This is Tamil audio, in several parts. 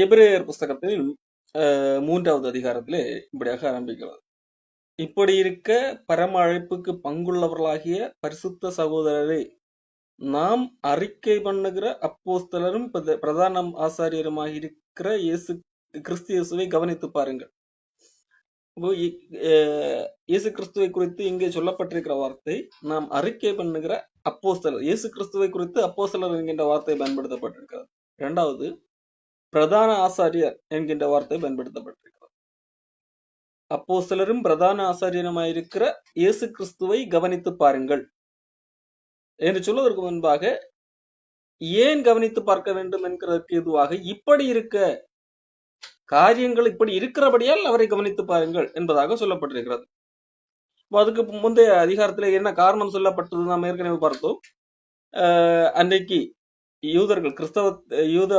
எபிரேயர் புஸ்தகத்தில் 3வது அதிகாரத்திலே இப்படியாக ஆரம்பிக்கிறது. இப்படி இருக்க பரம அழைப்புக்கு பங்குள்ளவர்களாகிய பரிசுத்த சகோதரரை நாம் அறிக்கை பண்ணுகிற அப்போஸ்தலரும் பிரதான ஆசாரியருமாக இருக்கிற கிறிஸ்து இயேசுவை கவனித்து பாருங்கள். இயேசு கிறிஸ்துவை குறித்து இங்கே சொல்லப்பட்டிருக்கிற வார்த்தை நாம் அறிக்கை பண்ணுகிற அப்போஸ்தலர். இயேசு கிறிஸ்துவை குறித்து அப்போஸ்தலர் என்கின்ற வார்த்தை பயன்படுத்தப்பட்டிருக்கிறது. இரண்டாவது, பிரதான ஆசாரியர் என்கின்ற வார்த்தை பயன்படுத்தப்பட்டிருக்கிறது. அப்போஸ்தலரும் பிரதான ஆசாரியருமாயிருக்கிற இயேசு கிறிஸ்துவை கவனித்து பாருங்கள் என்று சொல்வதற்கு முன்பாக ஏன் கவனித்து பார்க்க வேண்டும் என்கிறதற்கு எதுவாக இப்படி இருக்க காரியங்கள் இப்படி இருக்கிறபடியால் அவரை கவனித்து பாருங்கள் என்பதாக சொல்லப்பட்டிருக்கிறது. அதுக்கு முந்தைய அதிகாரத்துல என்ன காரணம் சொல்லப்பட்டது நாம் ஏற்கனவே பார்த்தோம். அன்றைக்கு யூதர்கள் யூத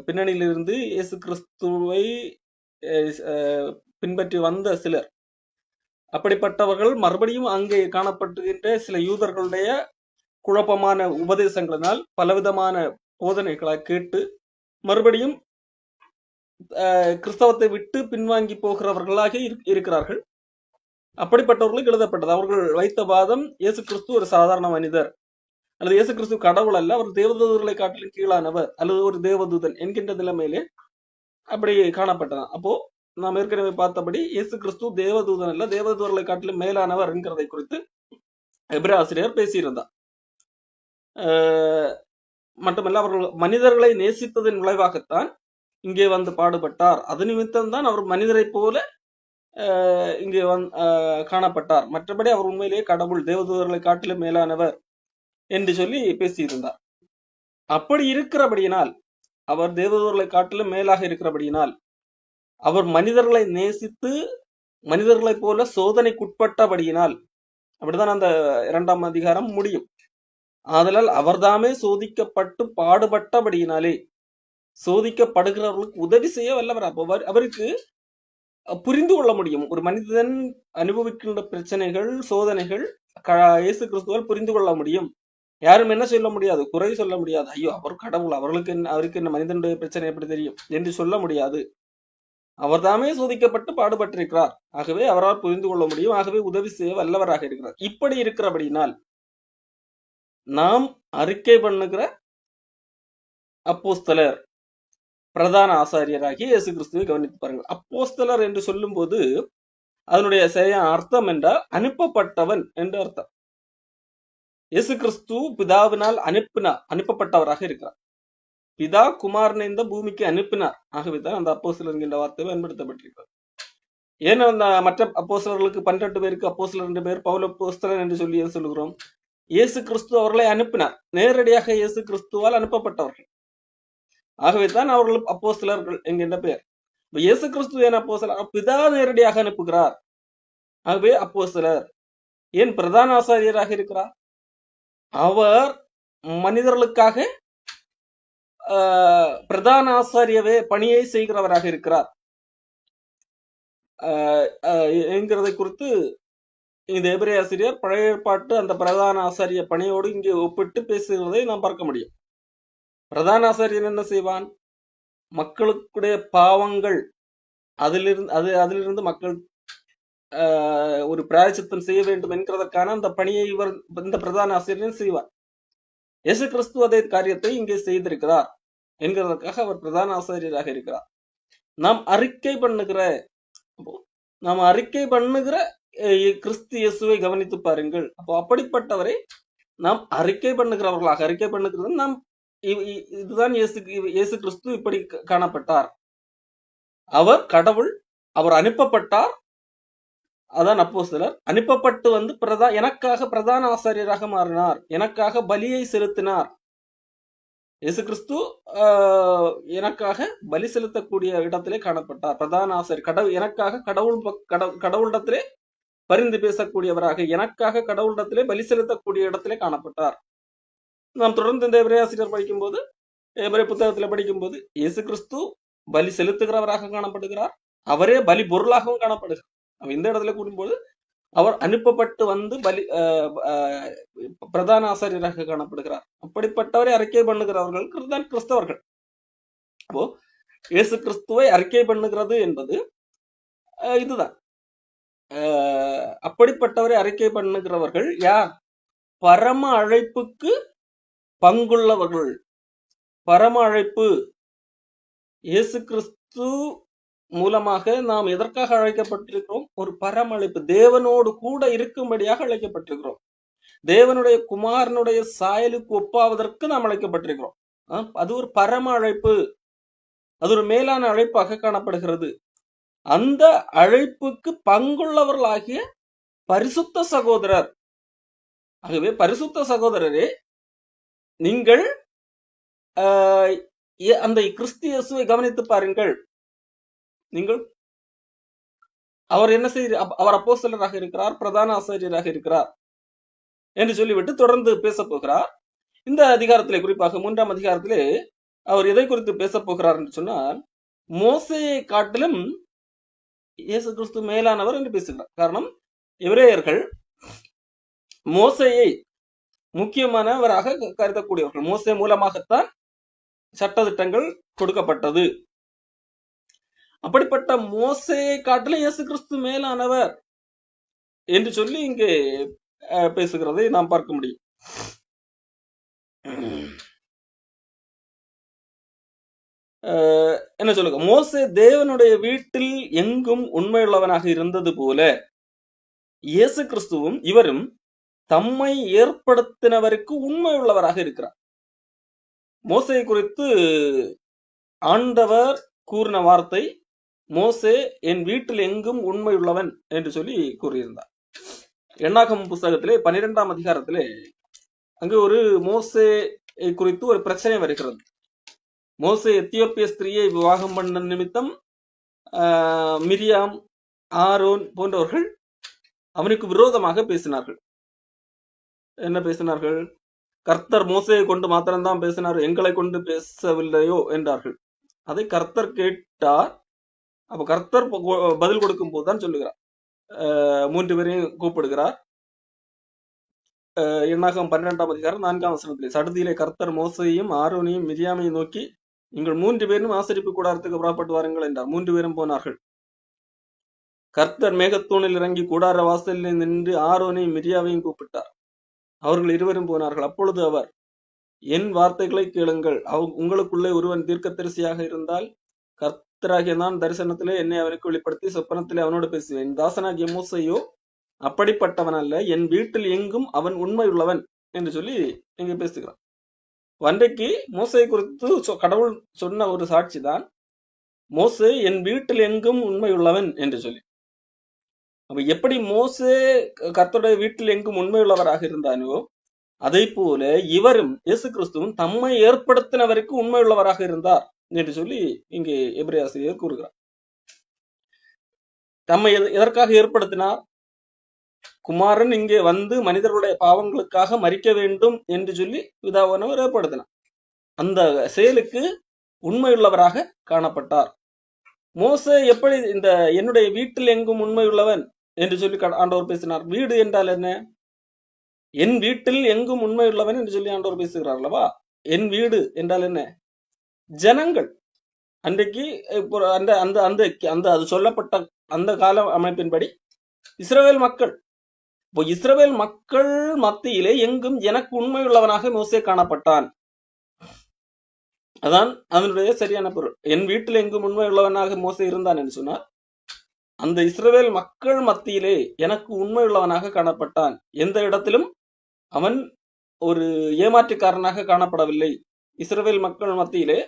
பின்னணியிலிருந்து இயேசு கிறிஸ்துவை பின்பற்றி வந்த சிலர், அப்படிப்பட்டவர்கள் மறுபடியும் அங்கே காணப்படுகின்ற சில யூதர்களுடைய குழப்பமான உபதேசங்களினால் பலவிதமான போதனைகளை கேட்டு மறுபடியும் கிறிஸ்தவத்தை விட்டு பின்வாங்கி போகிறவர்களாக இருக்கிறார்கள். அப்படிப்பட்டவர்களுக்கு எழுதப்பட்டது. அவர்கள் வைத்த வாதம் இயேசு கிறிஸ்து ஒரு சாதாரண மனிதர், அல்லது இயேசு கிறிஸ்து கடவுள் அல்ல, அவர் தேவதூதர்களை காட்டிலும் கீழானவர் அல்லது ஒரு தேவதூதன் என்கின்ற நிலைமையிலே அப்படி காணப்பட்டதான். அப்போ நாம் ஏற்கனவே பார்த்தபடி இயேசு கிறிஸ்து தேவதூதன் அல்ல, தேவதூதர்களை காட்டிலும் மேலானவர் என்கிறதை குறித்து எபிரேய ஆசிரியர் பேசியிருந்தார். மட்டுமல்ல, அவர்கள் மனிதர்களை நேசித்ததன் விளைவாகத்தான் இங்கே வந்து பாடுபட்டார். அது நிமித்தம் தான் அவர் மனிதரை போல இங்கே காணப்பட்டார். மற்றபடி அவர் உண்மையிலேயே கடவுள், தேவதூதர்களை காட்டிலும் மேலானவர் என்று சொல்லி பேசியிருந்தார். அப்படி இருக்கிறபடியினால், அவர் தேவதூதர்களை காட்டிலும் மேலாக இருக்கிறபடியினால், அவர் மனிதர்களை நேசித்து மனிதர்களை போல சோதனைக்குட்பட்டபடியினால், அப்படிதான் அந்த 2ஆம் அதிகாரம் முடியும். ஆதலால் அவர்தாமே சோதிக்கப்பட்டு பாடுபட்டபடியினாலே சோதிக்கப்படுகிறவர்களுக்கு உதவி செய்ய வல்லவர். அவருக்கு புரிந்து கொள்ள முடியும். ஒரு மனிதன் அனுபவிக்கின்ற பிரச்சனைகள், சோதனைகள் இயேசு கிறிஸ்துவால் புரிந்து கொள்ள முடியும். யாரும் என்ன சொல்ல முடியாது, குறை சொல்ல முடியாது. ஐயோ, அவர் கடவுள், அவருக்கு என்ன மனிதனுடைய பிரச்சனை எப்படி தெரியும் என்று சொல்ல முடியாது. அவர் தாமே சோதிக்கப்பட்டு பாடுபட்டிருக்கிறார். ஆகவே அவரால் புரிந்து கொள்ள முடியும். ஆகவே உதவி செய்ய வல்லவராக இருக்கிறார். இப்படி இருக்கிறபடினால் நாம் அறிக்கை பண்ணுகிற அப்போஸ்தலர் பிரதான ஆசாரியராகி இயேசு கிறிஸ்துவை கவனித்து பாருங்கள். அப்போஸ்தலர் என்று சொல்லும் போது அதனுடைய சரியான அர்த்தம் என்றால் அனுப்பப்பட்டவன் என்று அர்த்தம். இயேசு கிறிஸ்து பிதாவினால் அனுப்பப்பட்டவராக இருக்கிறார். பிதா குமாரனை இந்த பூமிக்கு அனுப்பினார். ஆகவேதான் அந்த அப்போஸ்தலர் என்கின்ற வார்த்தை பயன்படுத்தப்பட்டிருக்கிறது. ஏன் அந்த மற்ற அப்போஸ்தலர்களுக்கு 12 பேருக்கு அப்போஸ்தலர் என்ற பெயர், பவுல் அப்போஸ்தலர் என்று சொல்லி சொல்லுகிறோம்? இயேசு கிறிஸ்து அவர்களை அனுப்பினார். நேரடியாக இயேசு கிறிஸ்துவால் அனுப்பப்பட்டவர்கள். ஆகவேதான் அவர்கள் அப்போஸ்தலர்கள் என்கின்ற பெயர். இயேசு கிறிஸ்து ஏன் அப்போஸ்தலர்? பிதா நேரடியாக அனுப்புகிறார். ஆகவே அப்போஸ்தலர். ஏன் பிரதான ஆசாரியராக இருக்கிறார்? அவர் மனிதர்களுக்காக பிரதான ஆசாரியவே பணியை செய்கிறவராக இருக்கிறார் என்கிறதை குறித்து இந்த எபிரேய ஆசிரியர் பழைய ஏற்பாட்டு அந்த பிரதான ஆசாரிய பணியோடு இங்கே ஒப்பிட்டு பேசுகிறதை நாம் பார்க்க முடியும். பிரதான ஆசாரியன் என்ன செய்வான்? மக்களுடைய பாவங்கள் அதிலிருந்து மக்கள் ஒரு பிராயச்சித்தம் செய்ய வேண்டும் என்கிறதற்கான அந்த பணியை இந்த பிரதான ஆசிரியன் செய்வார். இயேசு கிறிஸ்து அதே காரியத்தை இங்கே செய்திருக்கிறார் என்கிறதற்காக அவர் பிரதான ஆசிரியராக இருக்கிறார். நாம் அறிக்கை பண்ணுகிற கிறிஸ்து இயேசுவை கவனித்து பாருங்கள். அப்போ அப்படிப்பட்டவரை நாம் அறிக்கை பண்ணுகிறவர்களாக, அறிக்கை பண்ணுகிறது நாம் இதுதான் இயேசு கிறிஸ்து இப்படி காணப்பட்டார், அவர் கடவுள், அவர் அனுப்பப்பட்டார், அதான் அப்போஸ்தலர். அனுப்பப்பட்டு வந்து எனக்காக பிரதான ஆசாரியராக மாறினார், எனக்காக பலியை செலுத்தினார். இயேசு கிறிஸ்து எனக்காக பலி செலுத்தக்கூடிய இடத்திலே காணப்பட்டார். பிரதான ஆசாரியர் எனக்காக கடவுளிடத்திலே பரிந்து பேசக்கூடியவராக, எனக்காக கடவுளிடத்திலே பலி செலுத்தக்கூடிய இடத்திலே காணப்பட்டார். நாம் தொடர்ந்து இந்த எபிரேய ஆசிரியர் படிக்கும்போது, எபிரேய புத்தகத்திலே படிக்கும்போது இயேசு கிறிஸ்து பலி செலுத்துகிறவராக காணப்படுகிறார், அவரே பலி பொருளாகவும் காணப்படுகிறார். இந்த இடத்துல கூறும்போது அவர் அனுப்பப்பட்டு வந்து பிரதான ஆசாரியராக காணப்படுகிறார். அப்படிப்பட்டவரை அறிக்கை பண்ணுகிறவர்கள் தான் கிறிஸ்தவர்கள். அப்போ இயேசு கிறிஸ்துவை அறிக்கை பண்ணுகிறது என்பது இதுதான். அப்படிப்பட்டவரை அறிக்கை பண்ணுகிறவர்கள் யார்? பரம அழைப்புக்கு பங்குள்ளவர்கள். பரம அழைப்பு, இயேசு கிறிஸ்து மூலமாக நாம் எதற்காக அழைக்கப்பட்டிருக்கிறோம்? ஒரு பரம அழைப்பு, தேவனோடு கூட இருக்கும்படியாக அழைக்கப்பட்டிருக்கிறோம். தேவனுடைய குமாரனுடைய சாயலுக்கு ஒப்பாவதற்கு நாம் அழைக்கப்பட்டிருக்கிறோம். அது ஒரு பரம அழைப்பு, அது ஒரு மேலான அழைப்பாக காணப்படுகிறது. அந்த அழைப்புக்கு பங்குள்ளவர்களாகிய பரிசுத்த சகோதரர். ஆகவே பரிசுத்த சகோதரரே, நீங்கள் அந்த கிறிஸ்து இயேசுவை கவனித்து பாருங்கள். நீங்கள் அவர் என்ன செய்கிறார்? அவர் அப்போஸ்தலராக இருக்கிறார், பிரதான ஆசாரியராக இருக்கிறார் என்று சொல்லிவிட்டு தொடர்ந்து பேச போகிறார். இந்த அதிகாரத்திலே, குறிப்பாக 3ஆம் அதிகாரத்திலே அவர் எதை குறித்து பேச போகிறார் என்று சொன்னால், மோசேயை காட்டிலும் இயேசு கிறிஸ்து மேலானவர் என்று பேசுகிறார். காரணம், எபிரேயர்கள் மோசேயை முக்கியமானவராக கருதக்கூடியவர்கள். மோசே மூலமாகத்தான் சட்டதிட்டங்கள் கொடுக்கப்பட்டது. அப்படிப்பட்ட மோசேயை காட்டிலும் இயேசு கிறிஸ்து மேலானவர் என்று சொல்லி இங்கே பேசுகிறதை நாம் பார்க்க முடியும். என்ன சொல்லுங்க, மோசே தேவனுடைய வீட்டில் எங்கும் உண்மையுள்ளவனாக இருந்தது போல இயேசு கிறிஸ்துவும் இவரும் தம்மை ஏற்படுத்தினவருக்கு உண்மை உள்ளவராக இருக்கிறார். மோசே குறித்து ஆண்டவர் கூறின வார்த்தை, மோசே என் வீட்டில் எங்கும் உண்மை உள்ளவன் என்று சொல்லி கூறியிருந்தார். எண்ணாகமம் புஸ்தகத்திலே 12ஆம் அதிகாரத்திலே அங்கு ஒரு மோசே குறித்து ஒரு பிரச்சனை வருகிறது. மோசே எத்தியோப்பிய ஸ்திரீயை விவாகம் பண்ண நிமித்தம் மிரியாம், ஆரோன் போன்றவர்கள் அவனுக்கு விரோதமாக பேசினார்கள். என்ன பேசினார்கள்? கர்த்தர் மோசையை கொண்டு மாத்திரம்தான் பேசினார், எங்களை கொண்டு பேசவில்லையோ என்றார்கள். அதை கர்த்தர் கேட்டார். அப்ப கர்த்தர் பதில் கொடுக்கும் போதுதான் சொல்லுகிறார். 3 பேரையும் கூப்பிடுகிறார். எண்ணாகமம் 12ஆம் அதிகாரம் 4ஆம் வசனத்திலே, சடுதியிலே கர்த்தர் மோசையும் ஆரோனையும் மிரியாமையும் நோக்கி, நீங்கள் 3 பேரும் ஆசரிப்பு கூடாரத்துக்கு புறப்பட்டு வாருங்கள் என்றார். 3 பேரும் போனார்கள். கர்த்தர் மேகத்தூணில் இறங்கி கூடார வாசலில் நின்று ஆரோனையும் மிரியாவையும் கூப்பிட்டார். அவர்கள் இருவரும் போனார்கள். அப்பொழுது அவர், என் வார்த்தைகளை கேளுங்கள், உங்களுக்குள்ளே ஒருவன் தீர்க்கதரிசியாக இருந்தால் கர்த்தராகிய நான் தரிசனத்திலே என்னை அவனுக்கு வெளிப்படுத்தி சொப்பனத்திலே அவனோடு பேசுவேன். தாசனாகிய மோசையோ அப்படிப்பட்டவன் அல்ல, என் வீட்டில் எங்கும் அவன் உண்மை உள்ளவன் என்று சொல்லி இங்க பேசுகிறான். அன்றைக்கு மோசை குறித்து கடவுள் சொன்ன ஒரு சாட்சி தான், மோசே என் வீட்டில் எங்கும் உண்மை உள்ளவன் என்று சொல்லி. அப்ப எப்படி மோசே கர்த்தருடைய வீட்டில் எங்கும் உண்மை உள்ளவராக இருந்தானோ, அதை போல இவரும் இயேசு கிறிஸ்துவும் தம்மை ஏற்படுத்தினவருக்கு உண்மை உள்ளவராக இருந்தார் என்று சொல்லி இங்கே எபிரேய ஆசிரியர் கூறுகிறார். தம்மை எதற்காக ஏற்படுத்தினார்? குமாரன் இங்கே வந்து மனிதர்களுடைய பாவங்களுக்காக மரிக்க வேண்டும் என்று சொல்லி பிதாவானவர் ஏற்படுத்தினார். அந்த செயலுக்கு உண்மையுள்ளவராக காணப்பட்டார். மோசே எப்படி இந்த என்னுடைய வீட்டில் எங்கும் உண்மை உள்ளவன் என்று சொல்லி ஆண்டவர் பேசினார்? வீடு என்றால் என்ன? என் வீட்டில் எங்கும் உண்மை உள்ளவன் என்று சொல்லி ஆண்டவர் பேசுகிறார் அல்லவா? என் வீடு என்றால் என்ன? ஜனங்கள். அன்றைக்கு அந்த அந்த அந்த அந்த அது சொல்லப்பட்ட அந்த கால அமைப்பின்படி இஸ்ரவேல் மக்கள். இப்போ இஸ்ரவேல் மக்கள் மத்தியிலே எங்கும் எனக்கு உண்மை உள்ளவனாக மோசே காணப்பட்டான். அதான் அதனுடைய சரியான பொருள். என் வீட்டில் எங்கும் உண்மை உள்ளவனாக மோசே இருந்தான் என்று சொன்னார். அந்த இஸ்ரவேல் மக்கள் மத்தியிலே எனக்கு உண்மை உள்ளவனாக காணப்பட்டான். எந்த இடத்திலும் அவன் ஒரு ஏமாற்றுக்காரனாக காணப்படவில்லை. இஸ்ரவேல் மக்கள் மத்தியிலே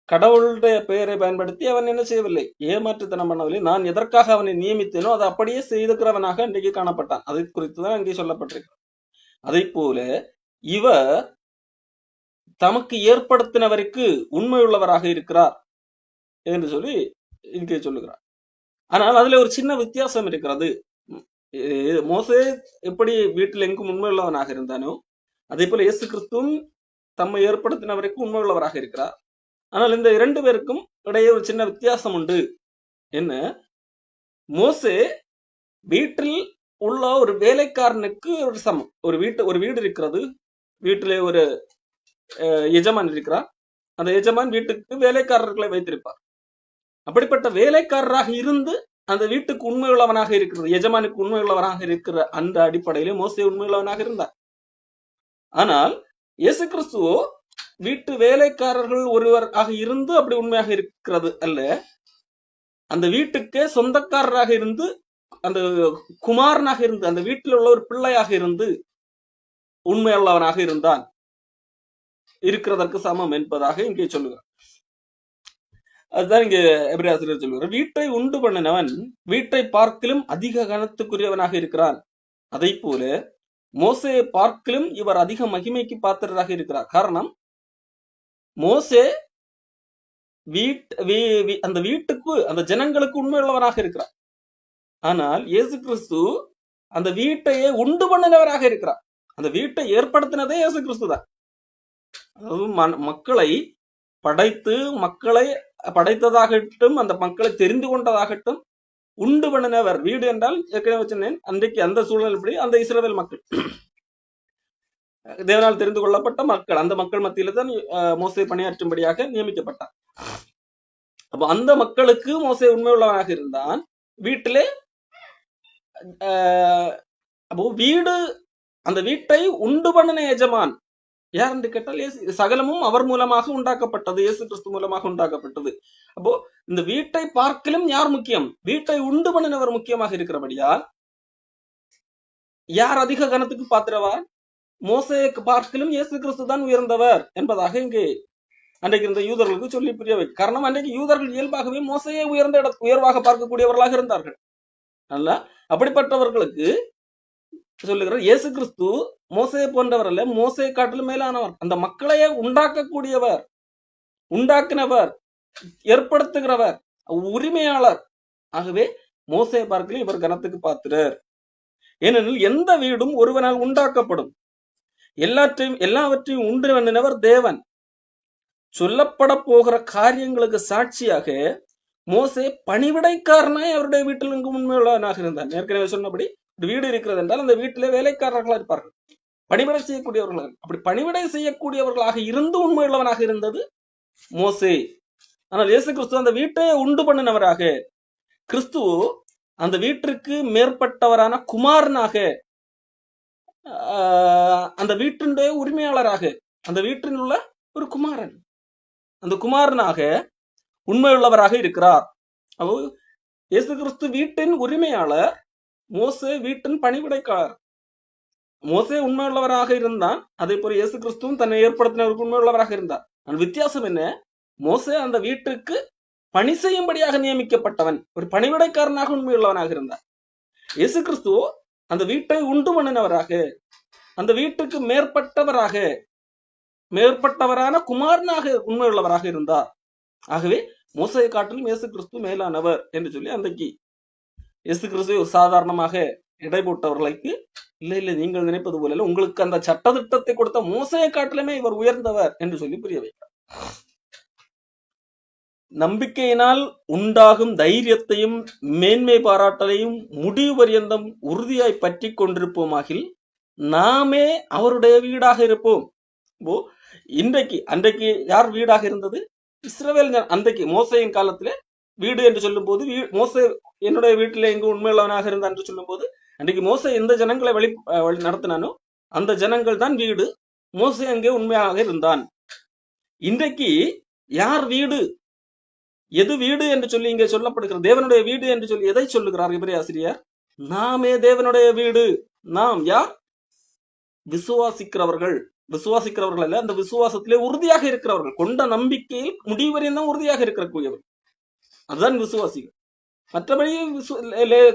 கடவுளுடைய பெயரை பயன்படுத்தி அவன் என்ன செய்யவில்லை, ஏமாற்றுத்தனம் பண்ணவில்லை. நான் எதற்காக அவனை நியமித்தேனோ அதை அப்படியே செய்திருக்கிறவனாக இன்றைக்கு காணப்பட்டான். அதை குறித்துதான் இங்கே சொல்லப்பட்டிருக்கிறது. அதை போல இவர் தமக்கு ஏற்படுத்தினவருக்கு உண்மை உள்ளவராக இருக்கிறார் என்று சொல்லி இங்கே சொல்லுகிறார். ஆனால் அதுல ஒரு சின்ன வித்தியாசம் இருக்கிறது. மோசே எப்படி வீட்டில் எங்கும் உண்மை உள்ளவனாக இருந்தானோ, அதே போல இயேசு கிறிஸ்துவும் தம்மை ஏற்படுத்தினவருக்கு உண்மை உள்ளவராக இருக்கிறார். ஆனால் இந்த 2 பேருக்கும் இடையே ஒரு சின்ன வித்தியாசம் உண்டு. என்ன? மோசே வீட்டில் உள்ள ஒரு வேலைக்காரனுக்கு ஒரு சமம். ஒரு வீடு இருக்கிறது, வீட்டிலே ஒரு எஜமான் இருக்கிறார். அந்த எஜமான் வீட்டுக்கு வேலைக்காரர்களை வைத்திருப்பார். அப்படிப்பட்ட வேலைக்காரராக இருந்து அந்த வீட்டுக்கு உண்மையுள்ளவனாக இருக்கிறது, எஜமானுக்கு உண்மையுள்ளவனாக இருக்கிற அந்த அடிப்படையிலே மோசே உண்மையுள்ளவனாக இருந்தார். ஆனால் இயேசு கிறிஸ்துவோ வீட்டு வேலைக்காரர்கள் ஒருவர் ஆக இருந்து அப்படி உண்மையாக இருக்கிறது அல்ல, அந்த வீட்டுக்கே சொந்தக்காரராக இருந்து, அந்த குமாரனாக இருந்து, அந்த வீட்டில் உள்ள ஒரு பிள்ளையாக இருந்து உண்மையுள்ளவனாக இருந்தான், இருக்கிறதற்கு சமம் என்பதாக இங்கே சொல்லுகிறார். அதுதான் இங்க எபிரேயர் சொல்லுவார், வீட்டை உண்டு பண்ணினவன் வீட்டை பார்க்கிலும் அதிக கனத்துக்குரியவனாக இருக்கிறான், அதை போல மோசையை பார்க்கிலும் இவர் அதிக மகிமைக்கு பாத்திரராக இருக்கிறார். காரணம், மோசே அந்த வீட்டுக்கு அந்த ஜனங்களுக்கு உண்மையுள்ளவராக இருக்கிறார். ஆனால் இயேசு கிறிஸ்து அந்த வீட்டையே உண்டு பண்ணினவராக இருக்கிறார். அந்த வீட்டை ஏற்படுத்தினதே இயேசு கிறிஸ்து தான். அதாவது மக்களை படைத்து, மக்களை படைத்ததாகட்டும், அந்த மக்களை தெரிந்து கொண்டதாகட்டும், உண்டு பண்ணினவர். வீடு என்றால் ஏற்கனவே சொன்னேன், அன்றைக்கு அந்த சூழல்படி அந்த இஸ்ரவேல் மக்கள், தேவனால் தெரிந்து கொள்ளப்பட்ட மக்கள், அந்த மக்கள் மத்தியில தான் மோசே பணியாற்றும்படியாக நியமிக்கப்பட்டார். அப்போ அந்த மக்களுக்கு மோசே உண்மையுள்ளவனாக இருந்தான். வீட்டிலே அப்போ வீடு, அந்த வீட்டை உண்டு பண்ணின எஜமான் யார் என்று கேட்டால் சகலமும் அவர் மூலமாக உண்டாக்கப்பட்டது, இயேசு கிறிஸ்து மூலமாக உண்டாக்கப்பட்டது. அப்போ இந்த வீட்டை பார்க்கலும் யார் முக்கியம்? வீட்டை உண்டு பண்ணினவர் முக்கியமாக இருக்கிறபடியால் யார் அதிக கனத்துக்கு பாத்திரவார்? மோசையை பார்க்கலும் இயேசு கிறிஸ்து தான் உயர்ந்தவர் என்பதாக இங்கே அன்றைக்கு இந்த யூதர்களுக்கு சொல்லி புரிய வை. காரணம், அன்றைக்கு யூதர்கள் இயல்பாகவே மோசையை உயர்வாக பார்க்கக்கூடியவர்களாக இருந்தார்கள். அல்ல, அப்படிப்பட்டவர்களுக்கு சொல்லுகிறார், இயேசு கிறிஸ்து மோசையை போன்றவர் அல்ல, மோசையை காட்டிலும் மேலானவர், அந்த மக்களையே உண்டாக்கக்கூடியவர், உண்டாக்கினவர், ஏற்படுத்துகிறவர், உரிமையாளர். ஆகவே மோசையை பார்க்கலும் இவர் கனத்துக்கு பாத்திரர். ஏனெனில் எந்த வீடும் ஒருவனால் உண்டாக்கப்படும், எல்லாவற்றையும் உண்டு பண்ணினவர் தேவன். சொல்லப்பட போகிற காரியங்களுக்கு சாட்சியாக மோசே பணிவிடைக்காரனாய் அவருடைய வீட்டில் இங்கு உண்மையுள்ளவனாக இருந்தான். ஏற்கனவே சொன்னபடி வீடு இருக்கிறது என்றால் அந்த வீட்டிலே வேலைக்காரர்களாக இருப்பார்கள், பணிவிடை செய்யக்கூடியவர்களாக. அப்படி பணிவிடை செய்யக்கூடியவர்களாக இருந்து உண்மையுள்ளவனாக இருந்தது மோசே. ஆனால் இயேசு கிறிஸ்து அந்த வீட்டை உண்டு பண்ணினவராக, கிறிஸ்து அந்த வீட்டிற்கு மேற்பட்டவரான குமாரனாக, அந்த வீட்டினுடைய உரிமையாளராக, அந்த வீட்டில் உள்ள ஒரு குமாரன், அந்த குமாரனாக உண்மையுள்ளவராக இருக்கிறார். அப்போ இயேசு கிறிஸ்து வீட்டின் உரிமையாளர், மோசே வீட்டின் பணிவிடைக்காரர். மோசே உண்மையுள்ளவராக இருந்தான், அதே போல இயேசு கிறிஸ்துவும் தன்னை ஏற்படுத்தினவருக்கு உண்மையுள்ளவராக இருந்தார். வித்தியாசம் என்ன? மோசே அந்த வீட்டுக்கு பணி செய்யும்படியாக நியமிக்கப்பட்டவன், ஒரு பணிவிடைக்காரனாக உண்மையுள்ளவனாக இருந்தார். இயேசு கிறிஸ்து அந்த வீட்டை உண்டு பண்ணினவராக, அந்த வீட்டுக்கு மேற்பட்டவரான குமாரனாக உண்மையுள்ளவராக இருந்தார். ஆகவே மோசையை காட்டிலும் இயேசு கிறிஸ்து மேலானவர் என்று சொல்லி அன்றைக்கு இயேசு கிறிஸ்து சாதாரணமாக இடை போட்டவர்களுக்கு, இல்லை நீங்கள் நினைப்பது போல உங்களுக்கு அந்த சட்டத்திட்டத்தை கொடுத்த மோசையை காட்டிலுமே இவர் உயர்ந்தவர் என்று சொல்லி புரிய வைத்தார். நம்பிக்கையினால் உண்டாகும் தைரியத்தையும் மேன்மை பாராட்டலையும் முடிவு பரியந்தம் உறுதியாய் பற்றி கொண்டிருப்போமாகில் நாமே அவருடைய வீடாக இருப்போம். அன்றைக்கு யார் வீடாக இருந்தது? இஸ்ரவேல். அன்றைக்கு மோசையின் காலத்திலே வீடு என்று சொல்லும் போது, மோசே என்னுடைய வீட்டில எங்கு உண்மையுள்ளவனாக இருந்தான் என்று சொல்லும் போது, அன்றைக்கு மோசே எந்த ஜனங்களை வழி நடத்தினானோ அந்த ஜனங்கள் தான் வீடு. மோசே அங்கே உண்மையாக இருந்தான். இன்றைக்கு யார் வீடு, எது வீடு என்று சொல்லி இங்கே சொல்லப்படுகிறது? தேவனுடைய வீடு என்று சொல்லி எதை சொல்லுகிறார் எபிரேய ஆசிரியர்? நாமே தேவனுடைய வீடு. நாம் யார்? விசுவாசிக்கிறவர்கள் அல்ல, அந்த விசுவாசத்திலே உறுதியாக இருக்கிறவர்கள், கொண்ட நம்பிக்கையில் முடிவரையும் தான் உறுதியாக இருக்கக்கூடியவர், அதுதான் விசுவாசிகள். மற்றபடி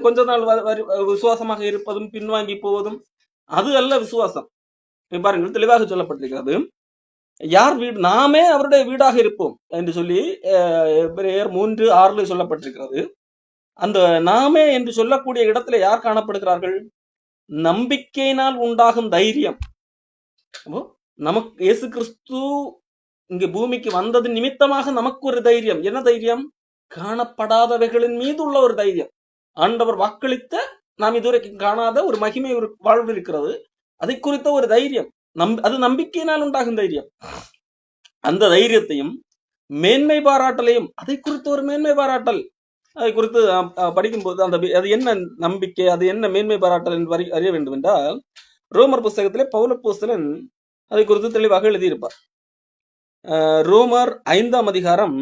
கொஞ்ச நாள் விசுவாசமாக இருப்பதும் பின்வாங்கி போவதும் அது அல்ல விசுவாசம். பாருங்கள், தெளிவாக சொல்லப்பட்டிருக்கிறது, யார் வீடு? நாமே அவருடைய வீடாக இருப்போம் என்று சொல்லி எபிரேயர் 3:6 சொல்லப்பட்டிருக்கிறது. அந்த நாமே என்று சொல்லக்கூடிய இடத்துல யார் காணப்படுகிறார்கள்? நம்பிக்கையினால் உண்டாகும் தைரியம். நமக்கு இயேசு கிறிஸ்து இங்க பூமிக்கு வந்தது நிமித்தமாக நமக்கு ஒரு தைரியம். என்ன தைரியம்? காணப்படாதவைகளின் மீது உள்ள ஒரு தைரியம். ஆண்டவர் வாக்களித்த, நாம் இதுவரைக்கும் காணாத ஒரு மகிமை, ஒரு வாழ்வு இருக்கிறது, அதை குறித்த ஒரு தைரியம். அது நம்பிக்கையினால் உண்டாகும் தைரியம். அந்த தைரியத்தையும் மேன்மை பாராட்டலையும், அதை குறித்து ஒரு மேன்மை பாராட்டல், அதை குறித்து படிக்கும்போது அது என்ன நம்பிக்கை, அது என்ன மேன்மை பாராட்டல் என்று அறிய வேண்டும் என்றால், ரோமர் புஸ்தகத்திலே பவுலப்போஸ்தலன் அதை குறித்து தெளிவாக எழுதியிருப்பார். ரோமர் 5ஆம் அதிகாரம்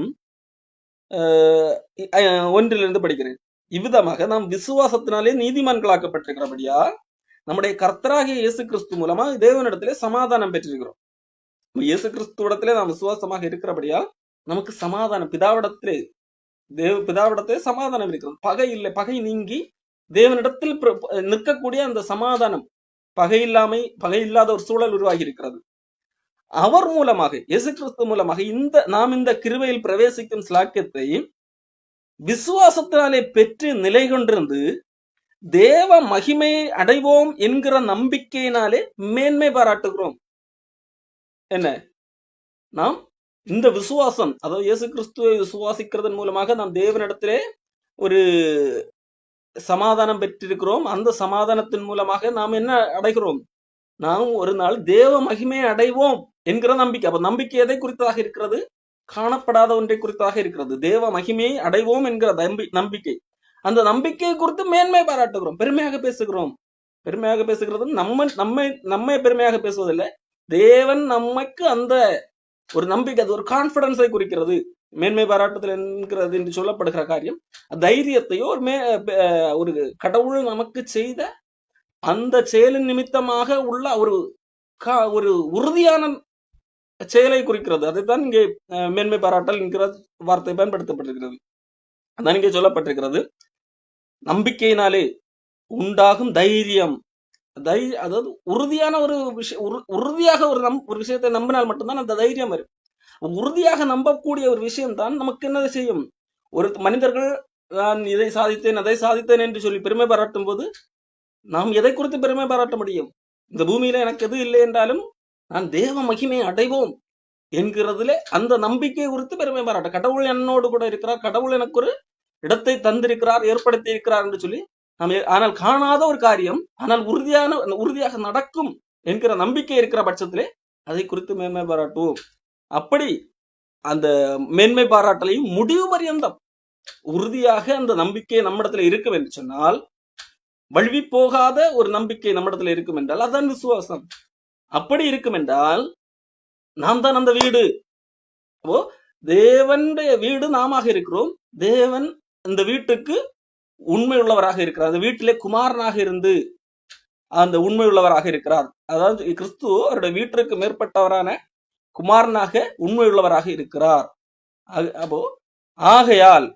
1 படிக்கிறேன். இவ்விதமாக நாம் விசுவாசத்தினாலே நீதிமான்களாக்கப்பட்டிருக்கிறபடியா நம்முடைய கர்த்தராகிய இயேசு கிறிஸ்து மூலமா தேவனிடத்திலே சமாதானம் பெற்றிருக்கிறோம். இயேசு கிறிஸ்துவிடத்திலே நாம் விசுவாசமாக இருக்கிறபடியா நமக்கு சமாதானம், பிதாவிடத்திலே சமாதானம் இருக்கிறது. பகை இல்லை, பகை நீங்கி தேவனிடத்தில் நிற்கக்கூடிய அந்த சமாதானம், பகை இல்லாத ஒரு சூழல் உருவாகி இருக்கிறது. அவர் மூலமாக, இயேசு கிறிஸ்து மூலமாக நாம் இந்த கிருபையில் பிரவேசிக்கும் ஸ்லாக்கியத்தை விசுவாசத்தினாலே பெற்று நிலை கொண்டிருந்து தேவ மகிமையை அடைவோம் என்கிற நம்பிக்கையினாலே மேன்மை பாராட்டுகிறோம். என்ன, நாம் இந்த விசுவாசம், அதாவது இயேசு கிறிஸ்துவை விசுவாசிக்கிறதன் மூலமாக நாம் தேவனிடத்திலே ஒரு சமாதானம் பெற்றிருக்கிறோம். அந்த சமாதானத்தின் மூலமாக நாம் என்ன அடைகிறோம்? நாம் ஒரு நாள் தேவ மகிமையை அடைவோம் என்கிற நம்பிக்கை. அப்ப நம்பிக்கை எதை குறித்ததாக இருக்கிறது? காணப்படாத ஒன்றை குறித்ததாக இருக்கிறது. தேவ மகிமையை அடைவோம் என்கிற நம்பிக்கை. அந்த நம்பிக்கையை குறித்து மேன்மை பாராட்டுகிறோம், பெருமையாக பேசுகிறோம். பெருமையாக பேசுகிறது நம்மை பெருமையாக பேசுவதில்லை, தேவன் நமக்கு அந்த ஒரு நம்பிக்கை, அது ஒரு கான்பிடன்ஸை குறிக்கிறது. மேன்மை பாராட்டுதல் என்கிறது என்று சொல்லப்படுகிற காரியம் தைரியத்தையோ ஒரு கடவுள் நமக்கு செய்த அந்த செயலின் நிமித்தமாக உள்ள ஒரு உறுதியான செயலை குறிக்கிறது. அதைத்தான் இங்கே மேன்மை பாராட்டல் என்கிற வார்த்தை பயன்படுத்தப்பட்டிருக்கிறது. அதான் இங்கே சொல்லப்பட்டிருக்கிறது. நம்பிக்கையினாலே உண்டாகும் தைரியம், அதாவது உறுதியான ஒரு விஷயம், உறுதியாக ஒரு விஷயத்தை நம்பினால் மட்டும்தான் அந்த தைரியம் வரும். உறுதியாக நம்பக்கூடிய ஒரு விஷயம் தான் நமக்கு என்ன செய்யும்? ஒரு மனிதர்கள் நான் இதை சாதித்தேன் அதை சாதித்தேன் என்று சொல்லி பெருமை பாராட்டும் போது நாம் எதை குறித்து பெருமை பாராட்ட முடியும்? இந்த பூமியில எனக்கு எது இல்லை என்றாலும் நான் தேவ மகிமை அடைவோம் என்கிறதுல அந்த நம்பிக்கை குறித்து பெருமை பாராட்ட, கடவுள் என்னோடு கூட இருக்கிறார், கடவுள் எனக்கு ஒரு இடத்தை தந்திருக்கிறார், ஏற்படுத்தி இருக்கிறார் என்று சொல்லி ஆனால் காணாத ஒரு காரியம், ஆனால் உறுதியாக நடக்கும் என்கிற நம்பிக்கை இருக்கிற பட்சத்திலே அதை குறித்து மேன்மை பாராட்டுவோம். அப்படி அந்த மேன்மை பாராட்டலையும் முடிவு பரியந்தம் உறுதியாக அந்த நம்பிக்கை நம்மிடத்துல இருக்கும் என்று சொன்னால், வழுவி போகாத ஒரு நம்பிக்கை நம்மிடத்துல இருக்கும் என்றால் அதான் விசுவாசம். அப்படி இருக்கும் என்றால் நாம் தான் அந்த வீடு. அப்போ தேவனுடைய வீடு நாம இருக்கிறோம். தேவன் அந்த வீட்டுக்கு உண்மை உள்ளவராக இருக்கிறார். அந்த வீட்டிலே குமாரனாக இருந்து அந்த உண்மை உள்ளவராக இருக்கிறார். அதாவது கிறிஸ்து அவருடைய வீட்டிற்கு மேற்பட்டவரான குமாரனாக உண்மை உள்ளவராக இருக்கிறார். அப்போ ஆகையால்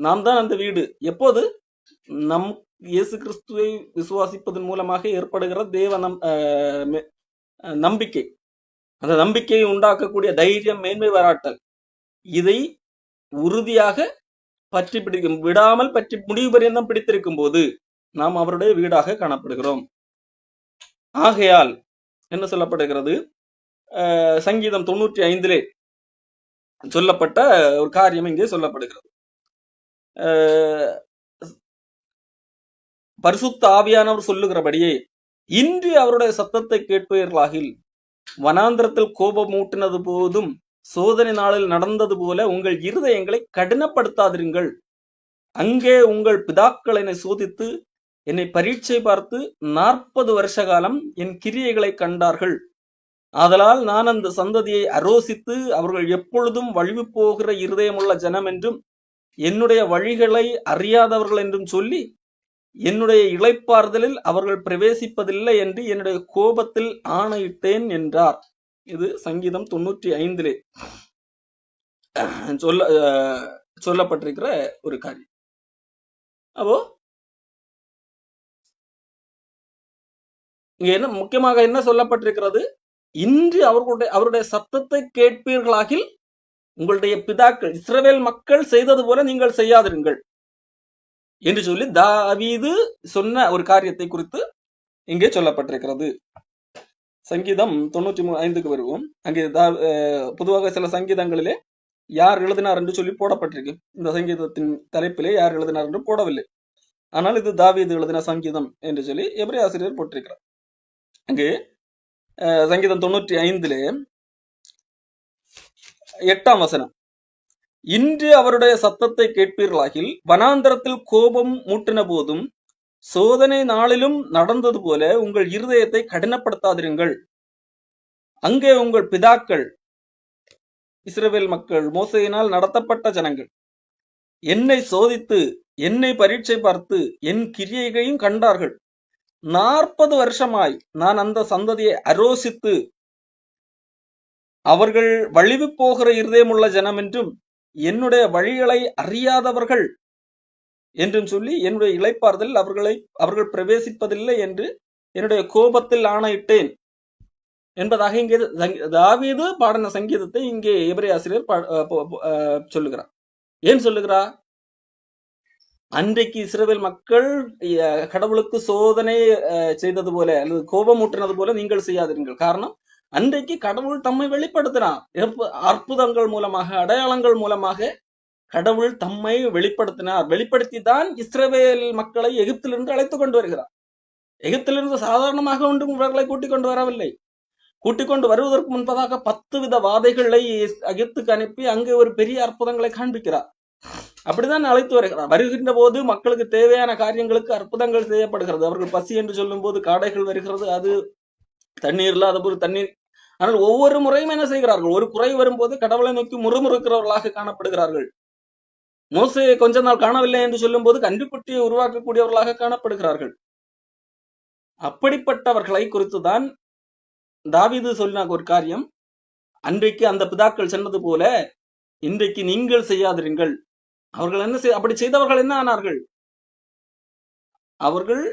நாம் தான் அந்த வீடு. எப்போது நம் இயேசு கிறிஸ்துவை விசுவாசிப்பதன் மூலமாக ஏற்படுகிற தேவ நம்பிக்கை, அந்த நம்பிக்கையை உண்டாக்கக்கூடிய தைரியம், மேன்மை பாராட்டல், இதை உறுதியாக பற்றி பிடிக்கும், விடாமல் பற்றி முடிவு பரியந்தம் பிடித்திருக்கும் போது நாம் அவருடைய வீடாக காணப்படுகிறோம். ஆகையால் என்ன சொல்லப்படுகிறது? சங்கீதம் 95 சொல்லப்பட்ட ஒரு காரியம் இங்கே சொல்லப்படுகிறது. பரிசுத்த ஆவியானவர் சொல்லுகிறபடியே இன்று அவருடைய சத்தத்தை கேட்பீர்களாகில் வனாந்திரத்தில் கோபம் ஊட்டினது போதும் சோதனை நாளில் நடந்தது போல உங்கள் இருதயங்களை கடினப்படுத்தாதிருங்கள். அங்கே உங்கள் பிதாக்கள் என்னை சோதித்து என்னை பரீட்சை பார்த்து 40 வருஷ காலம் என் கிரியைகளை கண்டார்கள். ஆதலால் நான் அந்த சந்ததியை அரோசித்து அவர்கள் எப்பொழுதும் வழிவு போகிற இருதயமுள்ள ஜனம் என்றும் என்னுடைய வழிகளை அறியாதவர்கள் என்றும் சொல்லி என்னுடைய இளைப்பாறுதலில் அவர்கள் பிரவேசிப்பதில்லை என்று என்னுடைய கோபத்தில் ஆணையிட்டேன் என்றார். இது சங்கீதம் 95 சொல்லப்பட்டிருக்கிற ஒரு காரியம். அப்போ இங்க என்ன முக்கியமாக என்ன சொல்லப்பட்டிருக்கிறது? இன்று அவருடைய சத்தத்தை கேட்பீர்களாகில் உங்களுடைய பிதாக்கள் இஸ்ரவேல் மக்கள் செய்தது போல நீங்கள் செய்யாதிருங்கள் என்று சொல்லி தாவீது சொன்ன ஒரு காரியத்தை குறித்து இங்கே சொல்லப்பட்டிருக்கிறது. சங்கீதம் 95 வருவோம். அங்கே பொதுவாக சில சங்கீதங்களிலே யார் எழுதினார் என்று சொல்லி போடப்பட்டிருக்கு. இந்த சங்கீதத்தின் தலைப்பிலே யார் எழுதினார் என்று போடவில்லை. ஆனால் இது தாவீது எழுதின சங்கீதம் என்று சொல்லி எபிரேய ஆசிரியர் போட்டிருக்கிறார். அங்கே சங்கீதம் 95 8ஆம் வசனம். இன்று அவருடைய சத்தத்தை கேட்பீர்களாகில் வனாந்தரத்தில் கோபம் மூட்டின போதும் சோதனை நாளிலும் நடந்தது போல உங்கள் இருதயத்தை கடினப்படுத்தாதிருங்கள். அங்கே உங்கள் பிதாக்கள் இஸ்ரவேல் மக்கள் மோசையினால் நடத்தப்பட்ட ஜனங்கள் என்னை சோதித்து என்னை பரீட்சை பார்த்து என் கிரியைகளையும் கண்டார்கள். 40 வருஷமாய் நான் அந்த சந்ததியை அரோசித்து அவர்கள் வழிவு போகிற இருதயமுள்ள ஜனம் என்றும் என்னுடைய வழிகளை அறியாதவர்கள் என்றும் சொல்லி என்னுடைய இளைப்பாறுதல் அவர்கள் பிரவேசிப்பதில்லை என்று என்னுடைய கோபத்தில் ஆணையிட்டேன் என்பதாக இங்கே தாவீது பாடின சங்கீதத்தை இங்கே எபிரேய ஆசிரியர் சொல்லுகிறார். ஏன் சொல்லுகிறார்? அன்றைக்கு இஸ்ரவேல் மக்கள் கடவுளுக்கு சோதனை செய்தது போல அல்லது கோபமூட்டினது போல நீங்கள் செய்யாதீர்கள். காரணம், அன்றைக்கு கடவுள் தம்மை வெளிப்படுத்தினார். அற்புதங்கள் மூலமாக, அடையாளங்கள் மூலமாக கடவுள் தம்மை வெளிப்படுத்தினார். வெளிப்படுத்தி தான் இஸ்ரவேல் மக்களை எகிப்திலிருந்து அழைத்துக் கொண்டு வருகிறார். எகிப்திலிருந்து சாதாரணமாக ஒன்றும் இவர்களை கூட்டிக் கொண்டு வரவில்லை. கூட்டிக் கொண்டு வருவதற்கு முன்பதாக 10 வித வாதைகளை எகிப்துக்கு அனுப்பி அங்கே ஒரு பெரிய அற்புதங்களை காண்பிக்கிறார். அப்படிதான் அழைத்து வருகிறார். வருகின்ற போது மக்களுக்கு தேவையான காரியங்களுக்கு அற்புதங்கள் செய்யப்படுகிறது. அவர்கள் பசி என்று சொல்லும் போது காடைகள் வருகிறது, அது தண்ணீர் இல்லாத போது தண்ணீர். ஆனால் ஒவ்வொரு முறையும் என்ன செய்கிறார்கள்? ஒரு குறை வரும்போது கடவுளை நோக்கி முறுமுறுக்கிறவர்களாக காணப்படுகிறார்கள். மோசேயை கொஞ்ச நாள் காணவில்லை என்று சொல்லும் போது கன்றுக்குட்டியை உருவாக்கக்கூடியவர்களாக காணப்படுகிறார்கள். அப்படிப்பட்டவர்களை குறித்துதான் தாவீது சொன்ன ஒரு காரியம், அன்றைக்கு அந்த பிதாக்கள் சொன்னது போல இன்றைக்கு நீங்கள் செய்யாதிருங்கள். அவர்கள் என்ன அப்படி செய்தவர்கள் என்ன ஆனார்கள்? அவர்கள்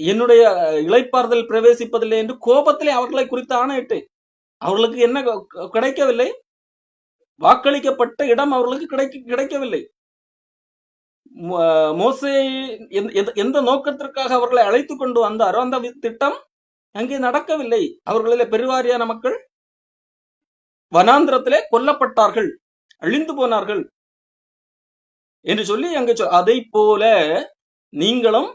என்னுடைய இளைப்பாறுதல் பிரவேசிப்பதில்லை என்று கோபத்திலே அவர்களை குறித்து ஆணையிட்டு அவர்களுக்கு என்ன கிடைக்கவில்லை? வாக்களிக்கப்பட்ட இடம் அவர்களுக்கு கிடைக்கவில்லை. மோசே எந்த நோக்கத்திற்காக அவர்களை அழைத்து கொண்டு வந்தாரோ அந்த திட்டம் அங்கே நடக்கவில்லை. அவர்களிலே பெருவாரியான மக்கள் வனாந்திரத்திலே கொல்லப்பட்டார்கள், அழிந்து போனார்கள் என்று சொல்லி அங்கே அதை போல நீங்களும்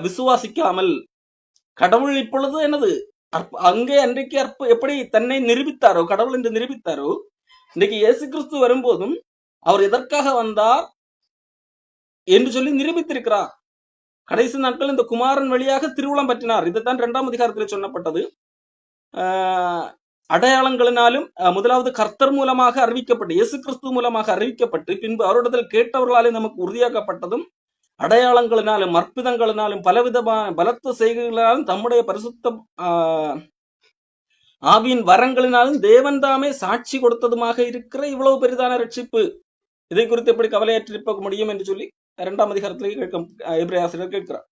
விசுவாசிக்காமல் கடவுள் இப்பொழுது என்னது அங்கே அன்றைக்கு எப்படி தன்னை நிரூபித்தாரோ, கடவுள் என்று நிரூபித்தாரோ, இன்றைக்கு இயேசு கிறிஸ்து வரும்போதும் அவர் எதற்காக வந்தார் என்று சொல்லி நிரூபித்திருக்கிறார். கடைசி நாட்கள் இந்த குமாரன் வழியாக திருவுளம் பற்றினார். இதுதான் 2ஆம் அதிகாரத்தில் சொல்லப்பட்டது. அடையாளங்களினாலும் முதலாவது கர்த்தர் மூலமாக அறிவிக்கப்பட்டு, இயேசு கிறிஸ்து மூலமாக அறிவிக்கப்பட்டு, பின்பு அவரிடத்தில் கேட்டவர்களாலே நமக்கு உறுதியாக்கப்பட்டதும் அடையாளங்களினாலும் அற்புதங்களினாலும் பலவிதமான பலத்த செய்கைகளாலும் தம்முடைய பரிசுத்த ஆவியின் வரங்களினாலும் தேவன் தாமே சாட்சி கொடுத்ததுமாக இருக்கிற இவ்வளவு பெரிதான ரட்சிப்பு, இதை குறித்து எப்படி கவலையற்றிருக்க முடியும் என்று சொல்லி 2ஆம் அதிகாரத்திலே எபிரேய ஆசிரியர் கேட்கிறார்.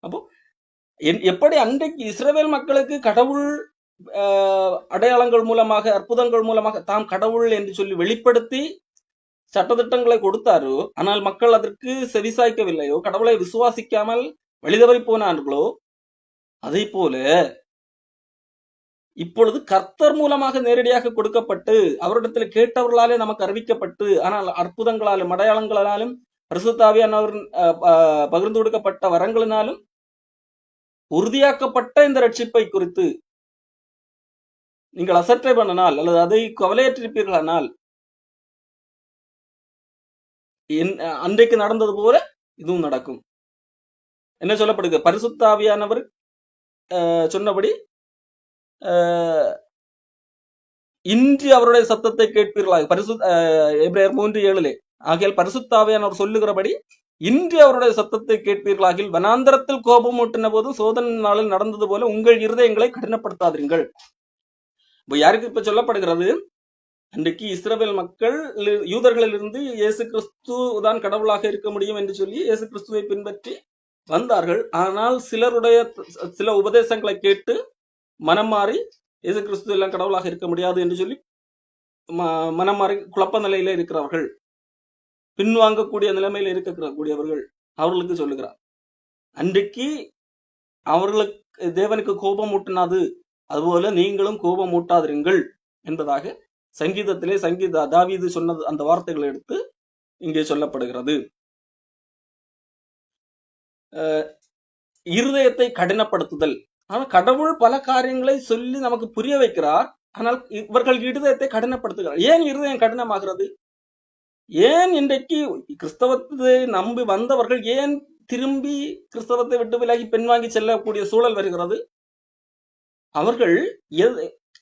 அப்போ எப்படி அன்றைக்கு இஸ்ரவேல் மக்களுக்கு கடவுள் அடையாளங்கள் மூலமாக அற்புதங்கள் மூலமாக தாம் கடவுள் என்று சொல்லி வெளிப்படுத்தி சட்டத்திட்டங்களை கொடுத்தாரோ, ஆனால் மக்கள் அதற்கு செவிசாய்க்கவில்லையோ, கடவுளை விசுவாசிக்காமல் வழிதவறி போனார்களோ, அதை போல இப்பொழுது கர்த்தர் மூலமாக நேரடியாக கொடுக்கப்பட்டு அவரிடத்தில் கேட்டவர்களாலே நமக்கு அறிவிக்கப்பட்டு, ஆனால் அற்புதங்களாலும் அடையாளங்களாலும் பரிசுத்த ஆவியானவர் பகிர்ந்து கொடுக்கப்பட்ட வரங்களினாலும் உறுதியாக்கப்பட்ட இந்த ரட்சிப்பை குறித்து நீங்கள் அசட்டை பண்ணினால் அல்லது அதை கவலையற்றிருப்பீர்களானால் அன்றைக்கு நடந்தது போல இதுவும் நடக்கும். என்ன சொல்லப்படுகிறது? பரிசுத்த ஆவியானவர் சொன்னபடி இன்று அவருடைய சத்தத்தை கேட்பீர்களாக, எபிரேயர் 3:7 ஆகியால் பரிசுத்த ஆவியானவர் சொல்லுகிறபடி இன்று அவருடைய சத்தத்தை கேட்பீர்களாகில் வனாந்தரத்தில் கோபம் ஊட்டின போது சோதனை நாளில் நடந்தது போல உங்கள் இருதயங்களை கடினப்படுத்தாதீர்கள். இப்ப யாருக்கு இப்ப சொல்லப்படுகிறது? அன்றைக்கு இஸ்ரவேல் மக்கள் யூதர்களிலிருந்து இயேசு கிறிஸ்து தான் கடவுளாக இருக்க முடியும் என்று சொல்லி இயேசு கிறிஸ்துவை பின்பற்றி வந்தார்கள். ஆனால் சிலருடைய சில உபதேசங்களை கேட்டு மனம் மாறி இயேசு கிறிஸ்து எல்லாம் கடவுளாக இருக்க முடியாது என்று சொல்லி மனம் மாறி குழப்ப நிலையில இருக்கிறவர்கள், பின்வாங்கக்கூடிய நிலைமையில இருக்கக்கூடியவர்கள், அவர்களுக்கு சொல்லுகிறார், அன்றைக்கு அவர்களுக்கு தேவனுக்கு கோபம் ஊட்டினது அதுபோல நீங்களும் கோபம் ஊட்டாதிருங்கள் என்பதாக சங்கீதத்திலே தாவீது சொன்னது அந்த வார்த்தைகளை எடுத்து இங்கே சொல்லப்படுகிறது. இருதயத்தை கடினப்படுத்துதல். ஆனால் கடவுள் பல காரியங்களை சொல்லி நமக்கு புரிய வைக்கிறார். ஆனால் இவர்கள் இருதயத்தை கடினப்படுத்துகிறார். ஏன் இருதயம் கடினமாகிறது? ஏன் இன்றைக்கு கிறிஸ்தவத்தை நம்பி வந்தவர்கள் ஏன் திரும்பி கிறிஸ்தவத்தை விட்டு விலகி பின்வாங்கி செல்லக்கூடிய சூழல் வருகிறது? அவர்கள்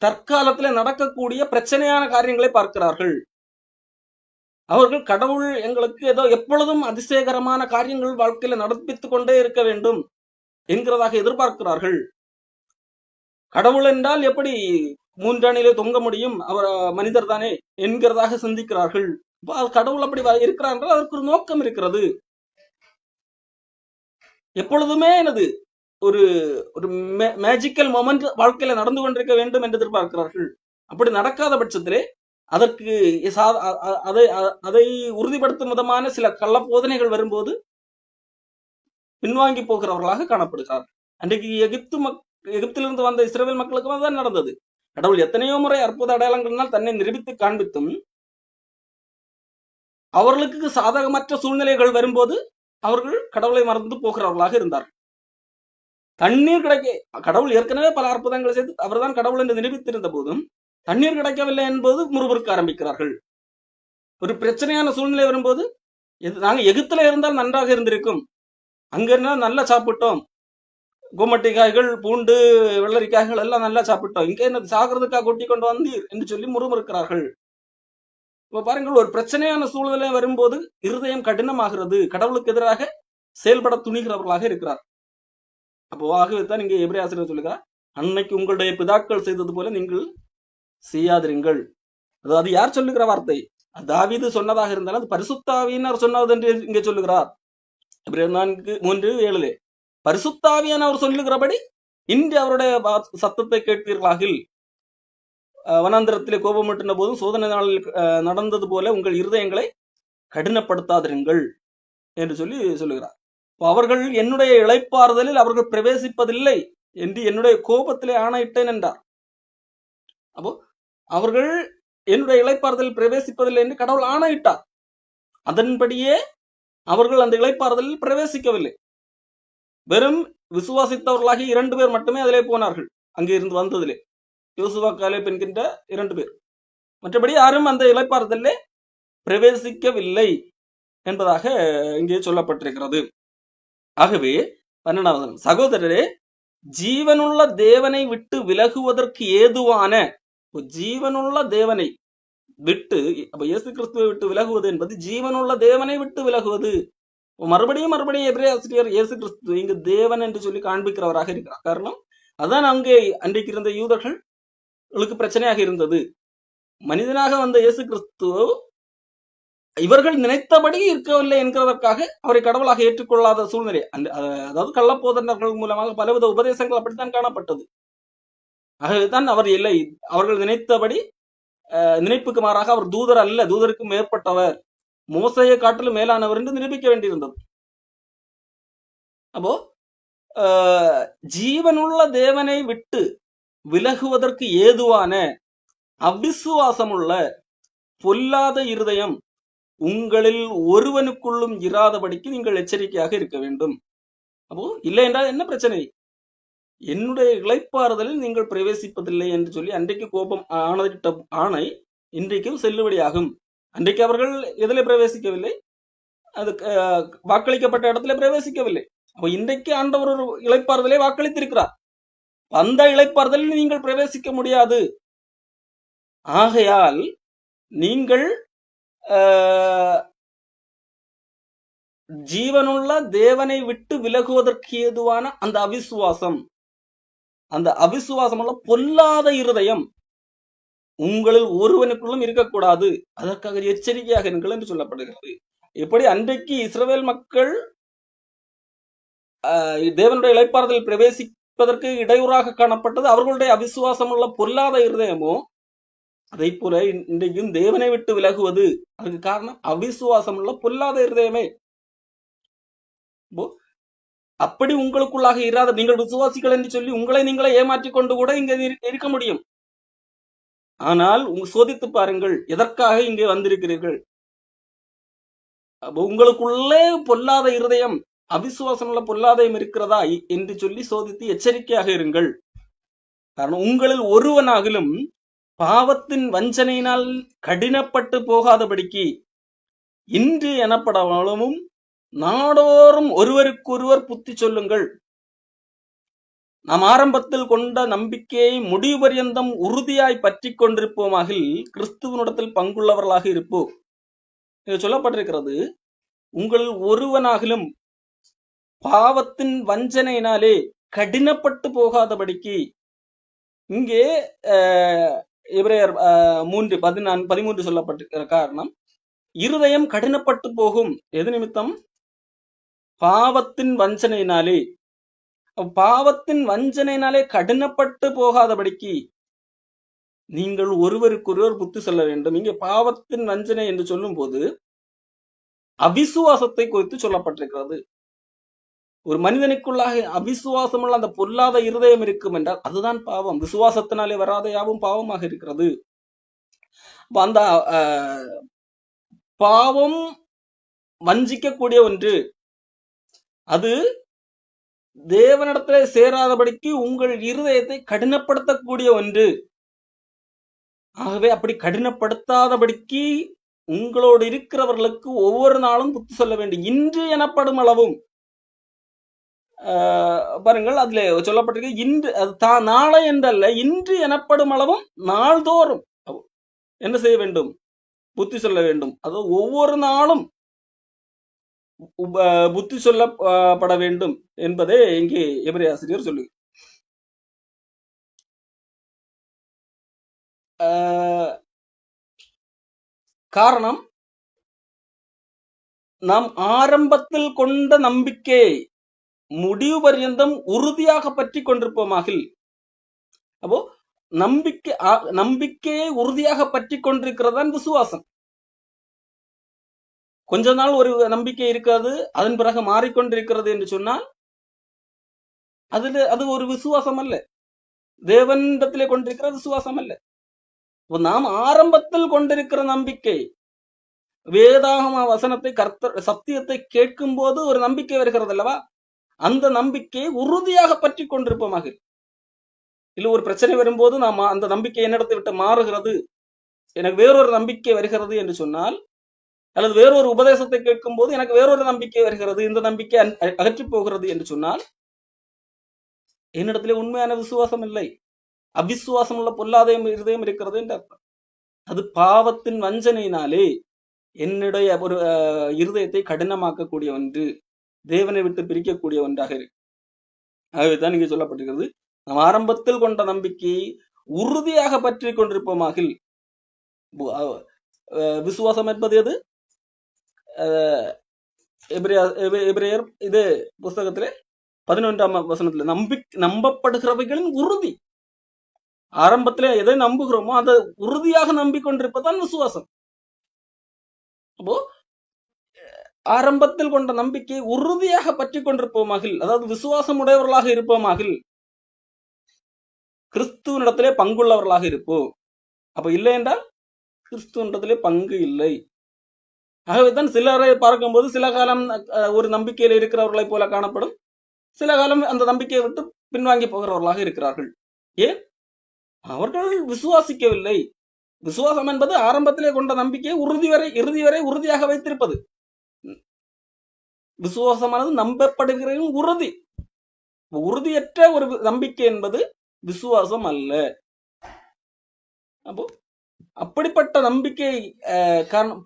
தற்காலத்தில் நடக்கக்கூடிய பிரச்சனையான காரியங்களை பார்க்கிறார்கள். அவர்கள் கடவுள் எங்களுக்கு ஏதோ எப்பொழுதும் அதிசயகரமான காரியங்கள் வாழ்க்கையில நடப்பித்துக் கொண்டே இருக்க வேண்டும் என்கிறதாக எதிர்பார்க்கிறார்கள். கடவுள் என்றால் எப்படி மூன்றானிலே தொங்க முடியும், அவர் மனிதர் தானே என்கிறதாக சிந்திக்கிறார்கள். கடவுள் அப்படி இருக்கிறார் என்றால் அதற்கு ஒரு நோக்கம் இருக்கிறது. எப்பொழுதுமே எனது ஒரு ஒரு மேஜிக்கல் மொமெண்ட் வாழ்க்கையில நடந்து கொண்டிருக்க வேண்டும் என்று எதிர்பார்க்கிறார்கள். அப்படி நடக்காத பட்சத்திலே அதற்கு அதை உறுதிப்படுத்தும் விதமான சில கள்ள போதனைகள் வரும்போது பின்வாங்கி போகிறவர்களாக காணப்படுகிறார்கள். அன்றைக்கு எகிப்திலிருந்து வந்த இஸ்ரவேல் மக்களுக்கு தான் நடந்தது. கடவுள் எத்தனையோ முறை அற்புத அடையாளங்களால் தன்னை நிரூபித்து காண்பித்தும் அவர்களுக்கு சாதகமற்ற சூழ்நிலைகள் வரும்போது அவர்கள் கடவுளை மறந்து போகிறவர்களாக இருந்தார்கள். தண்ணீர் கடவுள் ஏற்கனவே பல அற்புதங்களை செய்து அவர்தான் கடவுள் என்று நிரூபித்திருந்த போதும் தண்ணீர் கிடைக்கவில்லை என்பது முறுமுறுக்க ஆரம்பிக்கிறார்கள். ஒரு பிரச்சனையான சூழ்நிலை வரும்போது நாங்க எகிப்துல இருந்தால் நன்றாக இருந்திருக்கும், அங்க இருந்தா நல்லா சாப்பிட்டோம், கோமட்டிக்காய்கள், பூண்டு, வெள்ளரிக்காய்கள் எல்லாம் நல்லா சாப்பிட்டோம், இங்க என்ன சாகிறதுக்காக கொட்டி கொண்டு வந்தீர் என்று சொல்லி முறுமுறுக்கிறார்கள். இப்ப பாருங்கள், ஒரு பிரச்சனையான சூழ்நிலை வரும்போது இருதயம் கடினமாகிறது, கடவுளுக்கு எதிராக செயல்பட துணிகிறவர்களாக இருக்கிறார். அப்போ ஆகவேதான் இங்கே எபிரேய ஆசிரியர் சொல்லுகிறார், அன்னைக்கு உங்களுடைய பிதாக்கள் செய்தது போல நீங்கள் செய்யாதிருங்கள். அது யார் சொல்லுகிற வார்த்தை? தாவீது சொன்னதாக இருந்தாலும் அது பரிசுத்த ஆவியானவர் சொன்னது என்று இங்கே சொல்லுகிறார். எபிரேயர் 4:3-7 பரிசுத்த ஆவியானவர் சொல்லுகிறபடி இன்று அவருடைய சத்தத்தை கேட்பீர்களாகில் வனாந்திரத்திலே கோபமூட்டின போதும் சோதனை நாளில் நடந்தது போல உங்கள் இருதயங்களை கடினப்படுத்தாதிருங்கள் என்று சொல்லுகிறார். அவர்கள் என்னுடைய இளைப்பாறுதலில் அவர்கள் பிரவேசிப்பதில்லை என்று என்னுடைய கோபத்திலே ஆணையிட்டேன் என்றார். அப்போ அவர்கள் என்னுடைய இளைப்பாறுதலில் பிரவேசிப்பதில்லை என்று கடவுள் ஆணையிட்டார். அதன்படியே அவர்கள் அந்த இளைப்பாறுதலில் பிரவேசிக்கவில்லை. வெறும் விசுவாசித்தவர்களாகி 2 பேர் மட்டுமே அதிலே போனார்கள். அங்கே இருந்து வந்ததிலே யோசுவா காலேப் என்கின்ற 2 பேர். மற்றபடி யாரும் அந்த இளைப்பாறுதலிலே பிரவேசிக்கவில்லை என்பதாக இங்கே சொல்லப்பட்டிருக்கிறது. ஆகவே 12வது சகோதரரே, ஜீவனுள்ள தேவனை விட்டு விலகுவதற்கு ஏதுவான ஜீவனுள்ள தேவனை விட்டு, அப்ப இயேசு கிறிஸ்துவை விட்டு விலகுவது என்பது ஜீவனுள்ள தேவனை விட்டு விலகுவது. மறுபடியும் எபிரேய ஆசிரியர் இயேசு கிறிஸ்து இங்கு தேவன் என்று சொல்லி காண்பிக்கிறவராக இருக்கிறார். காரணம் அதான் அங்கே அன்றைக்கு இருந்த யூதர்களுக்கு பிரச்சனையாக இருந்தது. மனிதனாக வந்த இயேசு கிறிஸ்து இவர்கள் நினைத்தபடி இருக்கவில்லை என்கிறதற்காக அவரை கடவுளாக ஏற்றுக்கொள்ளாத சூழ்நிலை, அதாவது கள்ளப்போதனர்கள் மூலமாக பலவித உபதேசங்கள் அப்படித்தான் காணப்பட்டது. ஆகவேதான் அவர் இல்லை, அவர்கள் நினைத்தபடி நினைப்புக்கு மாறாக அவர் தூதர் அல்ல, தூதருக்கு மேற்பட்டவர், மோசையை காட்டிலும் மேலானவர் என்று நிரூபிக்க வேண்டியிருந்தது. அப்போ ஜீவனுள்ள தேவனை விட்டு விலகுவதற்கு ஏதுவான அவிசுவாசமுள்ள பொல்லாத இருதயம் உங்களில் ஒருவனுக்குள்ளும் இராதபடிக்கு நீங்கள் எச்சரிக்கையாக இருக்க வேண்டும். அப்போ இல்லை என்றால் என்ன பிரச்சனை? என்னுடைய இளைப்பாறுதலில் நீங்கள் பிரவேசிப்பதில்லை என்று சொல்லி அன்றைக்கு கோபம் ஆணையிட்ட ஆணை இன்றைக்கும் செல்லுபடியாகும். அன்றைக்கு அவர்கள் எதிலே பிரவேசிக்கவில்லை, அது வாக்களிக்கப்பட்ட இடத்துல பிரவேசிக்கவில்லை. அப்ப இன்றைக்கு ஆண்டவர் ஒரு இளைப்பாறுதலை வாக்களித்திருக்கிறார். அந்த இளைப்பாறுதலில் நீங்கள் பிரவேசிக்க முடியாது. ஆகையால் நீங்கள் ஜீவனுள்ள தேவனை விட்டு விலகுவதற்கு ஏதுவான அந்த அவிசுவாசமுள்ள பொல்லாத இருதயம் உங்களில் ஒருவனுக்குள்ளும் இருக்கக்கூடாது, அதற்காக எச்சரிக்கையாக இருங்கள் என்று சொல்லப்படுகிறது. எப்படி அன்றைக்கு இஸ்ரவேல் மக்கள் தேவனுடைய இளைப்பாறுதல் பிரவேசிப்பதற்கு இடையூறாக காணப்பட்டது அவர்களுடைய அவிசுவாசமுள்ள பொல்லாத இருதயமோ, அதை போல இன்றைக்கும் தேவனை விட்டு விலகுவது அதுக்கு காரணம் அவிசுவாசமுள்ள பொல்லாத இருதயமே. அப்படி உங்களுக்குள்ளாக இராத நீங்கள் விசுவாசிகள் என்று சொல்லி உங்களை நீங்களே ஏமாற்றிக் கொண்டு கூட இங்க இருக்க முடியும். ஆனால் சோதித்து பாருங்கள், எதற்காக இங்கே வந்திருக்கிறீர்கள்? உங்களுக்குள்ளே பொல்லாத இருதயம், அவிசுவாசமுள்ள பொல்லாதயம் இருக்கிறதா என்று சொல்லி சோதித்து எச்சரிக்கையாக இருங்கள். காரணம் உங்களில் ஒருவனாகிலும் பாவத்தின் வஞ்சனையினால் கடினப்பட்டு போகாதபடிக்கு இன்று எனப்படவும் நாடோறும் ஒருவருக்கொருவர் புத்தி சொல்லுங்கள். நாம் ஆரம்பத்தில் கொண்ட நம்பிக்கையை முடிவு பரியந்தம் உறுதியாய் பற்றி கொண்டிருப்போமாகில் கிறிஸ்துவனிடத்தில் பங்குள்ளவர்களாக இருப்போம். இது சொல்லப்பட்டிருக்கிறது, உங்கள் ஒருவனாகிலும் பாவத்தின் வஞ்சனையினாலே கடினப்பட்டு போகாதபடிக்கு. இங்கே எபிரேயர் 3:13 சொல்லப்பட்டிருக்கிற காரணம், இருதயம் கடினப்பட்டு போகும். எது நிமித்தம்? பாவத்தின் வஞ்சனையினாலே. பாவத்தின் வஞ்சனையினாலே கடினப்பட்டு போகாதபடிக்கு நீங்கள் ஒருவருக்கொருவர் புத்தி சொல்ல வேண்டும். இங்கே பாவத்தின் வஞ்சனை என்று சொல்லும் போது அவிசுவாசத்தை குறித்து சொல்லப்பட்டிருக்கிறது. ஒரு மனிதனுக்குள்ளாக அவிசுவாசமுள்ள அந்த பொல்லாத இருதயம் இருக்கும் என்றால் அதுதான் பாவம். விசுவாசத்தினாலே வராத யாவும் பாவமாக இருக்கிறது. அந்த பாவம் வஞ்சிக்கக்கூடிய ஒன்று, அது தேவனிடத்திலே சேராதபடிக்கு உங்கள் இருதயத்தை கடினப்படுத்தக்கூடிய ஒன்று. ஆகவே அப்படி கடினப்படுத்தாதபடிக்கு உங்களோடு இருக்கிறவர்களுக்கு ஒவ்வொரு நாளும் புத்தி சொல்ல வேண்டும். இன்று எனப்படும் அளவும் பாருங்கள், அதுல சொல்லப்பட்டிருக்கு, இன்று அது நாளை என்றல்ல, இன்று எனப்படும் அளவும் நாள்தோறும் என்ன செய்ய வேண்டும்? புத்தி சொல்ல வேண்டும். அது ஒவ்வொரு நாளும் புத்தி சொல்லப்பட வேண்டும் என்பதே இங்கே எபிரேய ஆசிரியர் சொல்லு. காரணம், நாம் ஆரம்பத்தில் கொண்ட நம்பிக்கையை முடிவு பரியந்தம் உறுதியாக பற்றி கொண்டிருப்போமாகில். அப்போ நம்பிக்கையை உறுதியாக பற்றி கொண்டிருக்கிறதான் விசுவாசம். கொஞ்ச நாள் ஒரு நம்பிக்கை இருக்காது, அதன் பிறகு மாறிக்கொண்டிருக்கிறது என்று சொன்னால் அது ஒரு விசுவாசம் அல்ல, தேவனிடத்திலே கொண்டிருக்கிற விசுவாசம் அல்ல. நாம் ஆரம்பத்தில் கொண்டிருக்கிற நம்பிக்கை, வேதாகம வசனத்தை சத்தியத்தை கேட்கும் போது ஒரு நம்பிக்கை வருகிறது அல்லவா, அந்த நம்பிக்கையை உறுதியாக பற்றி கொண்டிருப்போமாக. இல்ல ஒரு பிரச்சனை வரும்போது நாம் அந்த நம்பிக்கை என்னிடத்தை விட்டு மாறுகிறது, எனக்கு வேறொரு நம்பிக்கை வருகிறது என்று சொன்னால், அல்லது வேறொரு உபதேசத்தை கேட்கும் போது எனக்கு வேறொரு நம்பிக்கை வருகிறது, இந்த நம்பிக்கை அகற்றி போகிறது என்று சொன்னால் என்னிடத்திலே உண்மையான விசுவாசம் இல்லை, அவிசுவாசம் உள்ள பொல்லாத இருதயம் இருக்கிறது என்று அர்த்தம். அது பாவத்தின் வஞ்சனையினாலே என்னுடைய ஒரு இருதயத்தை கடினமாக்கக்கூடிய ஒன்று, தேவனை விட்டு பிரிக்கக்கூடிய ஒன்றாக இருக்கு. ஆகவேதான் இங்கே சொல்லப்பட்டிருக்கிறது, நாம் ஆரம்பத்தில் கொண்ட நம்பிக்கையை உறுதியாக பற்றி கொண்டிருப்போமாகில். விசுவாசம் என்பது எது? எபிரேயர் இது புஸ்தகத்திலே 11ஆம் வசனத்துல நம்பப்படுகிறவைகளின் உறுதி. ஆரம்பத்திலே எதை நம்புகிறோமோ அதை உறுதியாக நம்பிக்கொண்டிருப்பதுதான் விசுவாசம். அப்போ ஆரம்பத்தில் கொண்ட நம்பிக்கையை உறுதியாக பற்றி கொண்டிருப்போமாகில், அதாவது விசுவாசம் உடையவர்களாக இருப்போமாகில் கிறிஸ்துவனிடத்திலே பங்குள்ளவர்களாக இருப்போம். அப்ப இல்லை என்றால் கிறிஸ்துவனிடத்திலே பங்கு இல்லை. ஆகவேதான் சிலரை பார்க்கும்போது சில காலம் ஒரு நம்பிக்கையில் இருக்கிறவர்களை போல காணப்படும், சில காலம் அந்த நம்பிக்கையை விட்டு பின்வாங்கி போகிறவர்களாக இருக்கிறார்கள். ஏன்? அவர்கள் விசுவாசிக்கவில்லை. விசுவாசம் என்பது ஆரம்பத்திலே கொண்ட நம்பிக்கையை இறுதி வரை உறுதியாக வைத்திருப்பது. விசுவாசமானது நம்பப்படுகிற உறுதி. உறுதியற்ற ஒரு நம்பிக்கை என்பது விசுவாசம் அல்ல. அப்போ அப்படிப்பட்ட நம்பிக்கை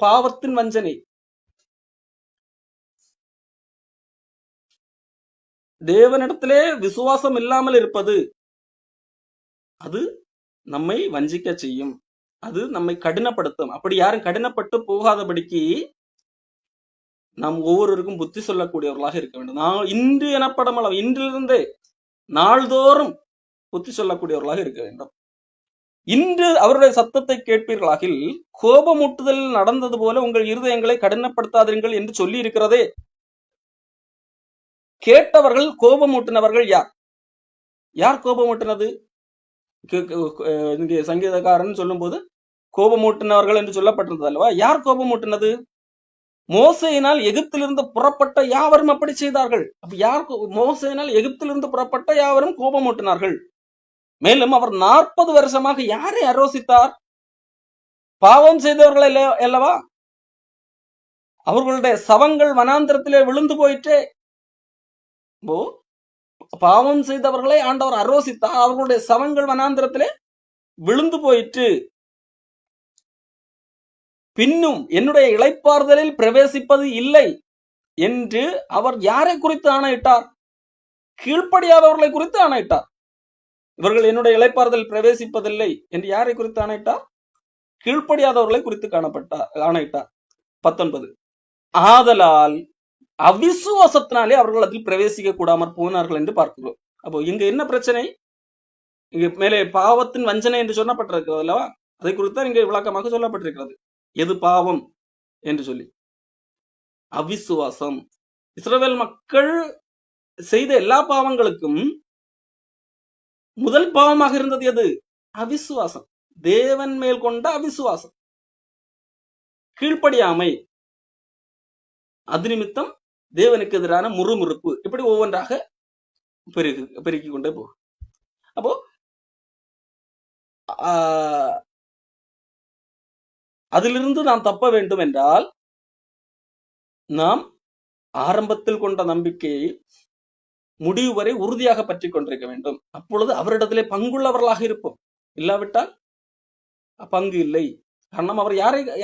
பாவத்தின் வஞ்சனை. தேவனிடத்திலே விசுவாசம் இல்லாமல் இருப்பது, அது நம்மை வஞ்சிக்க செய்யும், அது நம்மை கடினப்படுத்தும். அப்படி யாரும் கடினப்பட்டு போகாதபடிக்கு நாம் ஒவ்வொருவருக்கும் புத்தி சொல்லக்கூடியவர்களாக இருக்க வேண்டும். நான் இன்று எனப்படும் அளவு, இன்றிலிருந்தே நாள்தோறும் புத்தி சொல்லக்கூடியவர்களாக இருக்க வேண்டும். இன்று அவருடைய சத்தத்தை கேட்பீர்களாகில் கோபமூட்டுதல் நடந்தது போல உங்கள் இருதயங்களை கடினப்படுத்தாதீர்கள் என்று சொல்லி இருக்கிறதே. கேட்டவர்கள் கோபமூட்டினவர்கள் யார்? யார் கோபமூட்டினது? இங்கே சங்கீதக்காரன் சொல்லும் போது கோபமூட்டினவர்கள் என்று சொல்லப்பட்டிருந்தது அல்லவா? யார் கோபமூட்டினது? மோசேயினால் எகிப்திலிருந்து புறப்பட்ட யாவரும் அப்படி செய்தார்கள். அப்ப யார்? மோசேயினால் எகிப்திலிருந்து புறப்பட்ட யாவரும் கோபமூட்டினார்கள். மேலும் அவர் 40 வருஷமாக யாரை அரோசித்தார்? பாவம் செய்தவர்கள் அல்லவா? அவர்களுடைய சவங்கள் வனாந்திரத்திலே விழுந்து போயிற்றே. பாவம் செய்தவர்களை ஆண்டவர் அரோசித்தார், அவர்களுடைய சவங்கள் வனாந்திரத்திலே விழுந்து போயிற்று. பின்னும் என்னுடைய இளைப்பாறுதலில் பிரவேசிப்பது இல்லை என்று அவர் யாரை குறித்து ஆணையிட்டார்? கீழ்ப்படியாதவர்களை குறித்து ஆணையிட்டார். இவர்கள் என்னுடைய இளைப்பாறுதல் பிரவேசிப்பதில்லை என்று யாரை குறித்து ஆணையிட்டார்? கீழ்ப்படியாதவர்களை குறித்து ஆணையிட்டார். 19. ஆதலால் அவிசுவாசத்தினாலே அவர்கள் அதில் பிரவேசிக்க கூடாமற் போனார்கள் என்று பார்க்கிறோம். அப்போ இங்க என்ன பிரச்சனை? இங்க மேலே பாவத்தின் வஞ்சனை என்று சொல்லப்பட்டிருக்கிறது அல்லவா? அதை குறித்து இங்கே விளக்கமாக சொல்லப்பட்டிருக்கிறது. எது பாவம் என்று சொல்லி, அவிசுவாசம். இஸ்ரவேல் மக்கள் செய்த எல்லா பாவங்களுக்கும் முதல் பாவமாக இருந்தது எது? அவிசுவாசம். தேவன் மேல் கொண்ட அவிசுவாசம், கீழ்ப்படியாமை, அது நிமித்தம் தேவனுக்கு எதிரான முறுமுறுப்பு, இப்படி ஒவ்வொன்றாக பெருக்கிக் கொண்டே போகும். அப்போ அதிலிருந்து நாம் தப்ப வேண்டும் என்றால் நாம் ஆரம்பத்தில் கொண்ட நம்பிக்கையை முடிவு வரை உறுதியாக பற்றி கொண்டிருக்க வேண்டும். அப்பொழுது அவரிடத்திலே பங்குள்ளவர்களாக இருப்போம். இல்லாவிட்டால் பங்கு இல்லை. காரணம், அவர்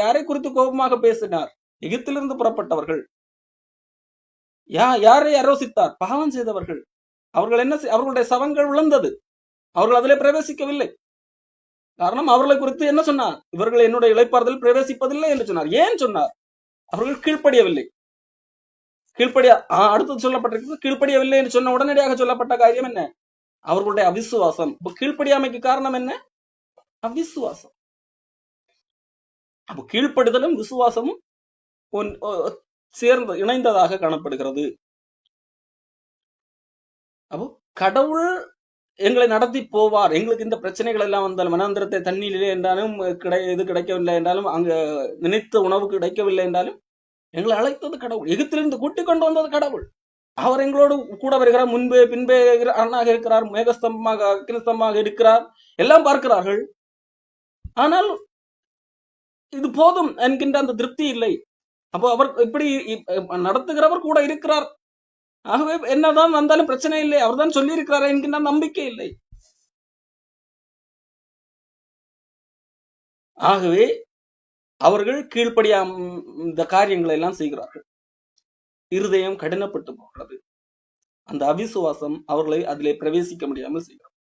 யாரை குறித்து கோபமாக பேசினார்? எகிப்திலிருந்து புறப்பட்டவர்கள். யாரை அரோசித்தார்? பாவம் செய்தவர்கள். அவர்கள் என்ன? அவர்களுடைய சவங்கள் விழுந்தது, அவர்கள் அதிலே பிரவேசிக்கவில்லை. காரணம், அவர்களை குறித்து என்ன சொன்னார்? இவர்கள் என்னுடைய இளைப்பாறுதல் பிரவேசிப்பதில்லை என்று சொன்னார். ஏன் சொன்னார்? அவர்கள் கீழ்ப்படியவில்லை. அடுத்தது சொல்லப்பட்டிருக்கிறது, கீழ்ப்படியவில்லை என்று சொன்ன உடனடியாக சொல்லப்பட்ட காரியம் என்ன? அவர்களுடைய அவிசுவாசம். கீழ்ப்படியாமைக்கு காரணம் என்ன? அவிசுவாசம். அப்ப கீழ்ப்படுதலும் விசுவாசமும் சேர்ந்து இணைந்ததாக காணப்படுகிறது. அப்போ கடவுள் எங்களை நடத்தி போவார். எங்களுக்கு இந்த பிரச்சனைகள் எல்லாம் வந்தாலும், வனாந்திரத்தை தண்ணீரிலே என்றாலும் இது கிடைக்கவில்லை என்றாலும், அங்க நினைத்த உணவு கிடைக்கவில்லை என்றாலும், எங்களை அழைத்தது கடவுள். எகிப்திலிருந்து கூட்டிக் கொண்டு வந்தது கடவுள். அவர் எங்களோடு கூட வருகிறார். முன்பே பின்பே அரணாக இருக்கிறார், மேகஸ்தம்பமாக அக்கினிஸ்தம்பமாக இருக்கிறார், எல்லாம் பார்க்கிறார்கள். ஆனால் இது போதும் என்கின்ற அந்த திருப்தி இல்லை. அப்போ அவர் இப்படி நடத்துகிறவர் கூட இருக்கிறார். ஆகவே என்னதான் வந்தாலும் பிரச்சனை இல்லை, அவர் தான் சொல்லி இருக்கிறார் என்கின்ற நம்பிக்கை இல்லை. ஆகவே அவர்கள் கீழ்ப்படியாம இந்த காரியங்களை எல்லாம் செய்கிறார்கள். இருதயம் கடினப்பட்டு போகிறது. அந்த அவிசுவாசம் அவர்களை அதிலே பிரவேசிக்க முடியாமல் செய்கிறார்.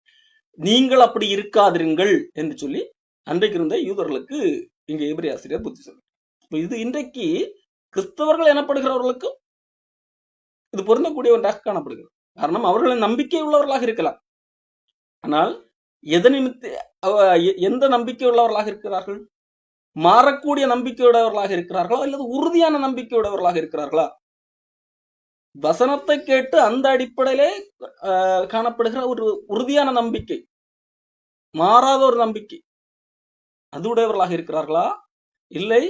நீங்கள் அப்படி இருக்காதிருங்கள் என்று சொல்லி அன்றைக்கு இருந்த யூதர்களுக்கு இங்க எபிரேய ஆசிரியர் புத்தி சொல்றார். இது இன்றைக்கு கிறிஸ்தவர்கள் எனப்படுகிறவர்களுக்கும் இது பொருந்தக்கூடிய ஒன்றாக காணப்படுகிறது. காரணம், அவர்களின் நம்பிக்கை உள்ளவர்களாக இருக்கலாம். ஆனால் எந்த நம்பிக்கை உள்ளவர்களாக இருக்கிறார்கள்? மாறக்கூடிய நம்பிக்கையுடையவர்களாக இருக்கிறார்களா, அல்லது உறுதியான நம்பிக்கையுடையவர்களாக இருக்கிறார்களா? வசனத்தை கேட்டு அந்த அடிப்படையிலே காணப்படுகிற ஒரு உறுதியான நம்பிக்கை, மாறாத ஒரு நம்பிக்கை, அது உடையவர்களாக இருக்கிறார்களா? இல்லை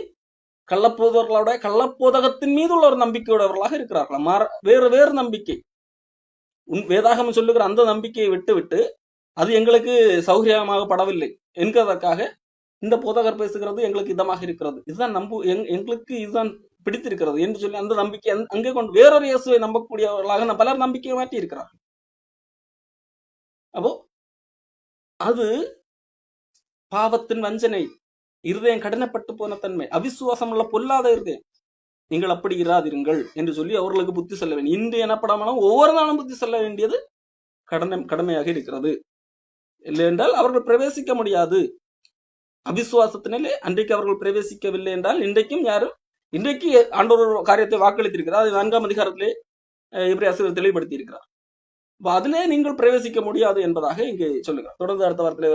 கள்ளப்போதவர்களுடைய கள்ளப்போதகத்தின் மீது உள்ள ஒரு நம்பிக்கையுடையவர்களாக இருக்கிறார்களா? வேறு நம்பிக்கை, வேதாகமம் சொல்லுகிற அந்த நம்பிக்கையை விட்டு அது எங்களுக்கு சௌகரியமாக படவில்லை என்கிறதற்காக இந்த போதகர் பேசுகிறது எங்களுக்கு இதமாக இருக்கிறது, இதுதான் எங்களுக்கு இதுதான் பிடித்திருக்கிறது என்று சொல்லி அந்த நம்பிக்கை அங்கே கொண்டு வேறொரு இயேசுவை நம்பக்கூடியவர்களாக பலர் நம்பிக்கையை மாற்றி இருக்கிறார்கள். அப்போ அது பாவத்தின் வஞ்சனை, இருதயம் கடினப்பட்டு போன தன்மை, அவிசுவாசம் உள்ள பொல்லாத இருதயம். நீங்கள் அப்படி இராதிருங்கள் என்று சொல்லி அவர்களுக்கு புத்தி சொல்ல வேண்டும். இன்று எனப்படாமலும் ஒவ்வொரு நாளும் புத்தி சொல்ல வேண்டியது கடமையாக இருக்கிறது. இல்லை என்றால் அவர்கள் பிரவேசிக்க முடியாது. அவிசுவாசத்தினாலே அன்றைக்கு அவர்கள் பிரவேசிக்கவில்லை என்றால் இன்றைக்கு ஆண்டவர் ஒரு காரியத்தை வாக்களித்திருக்கிறார். அது 4ஆம் அதிகாரத்திலே எபிரேய ஆசிரியர் தெளிவுபடுத்தி இருக்கிறார். அதிலே நீங்கள் பிரவேசிக்க முடியாது என்பதாக இங்கே சொல்லுகிறார். தொடர்ந்து அடுத்த வாரத்திலே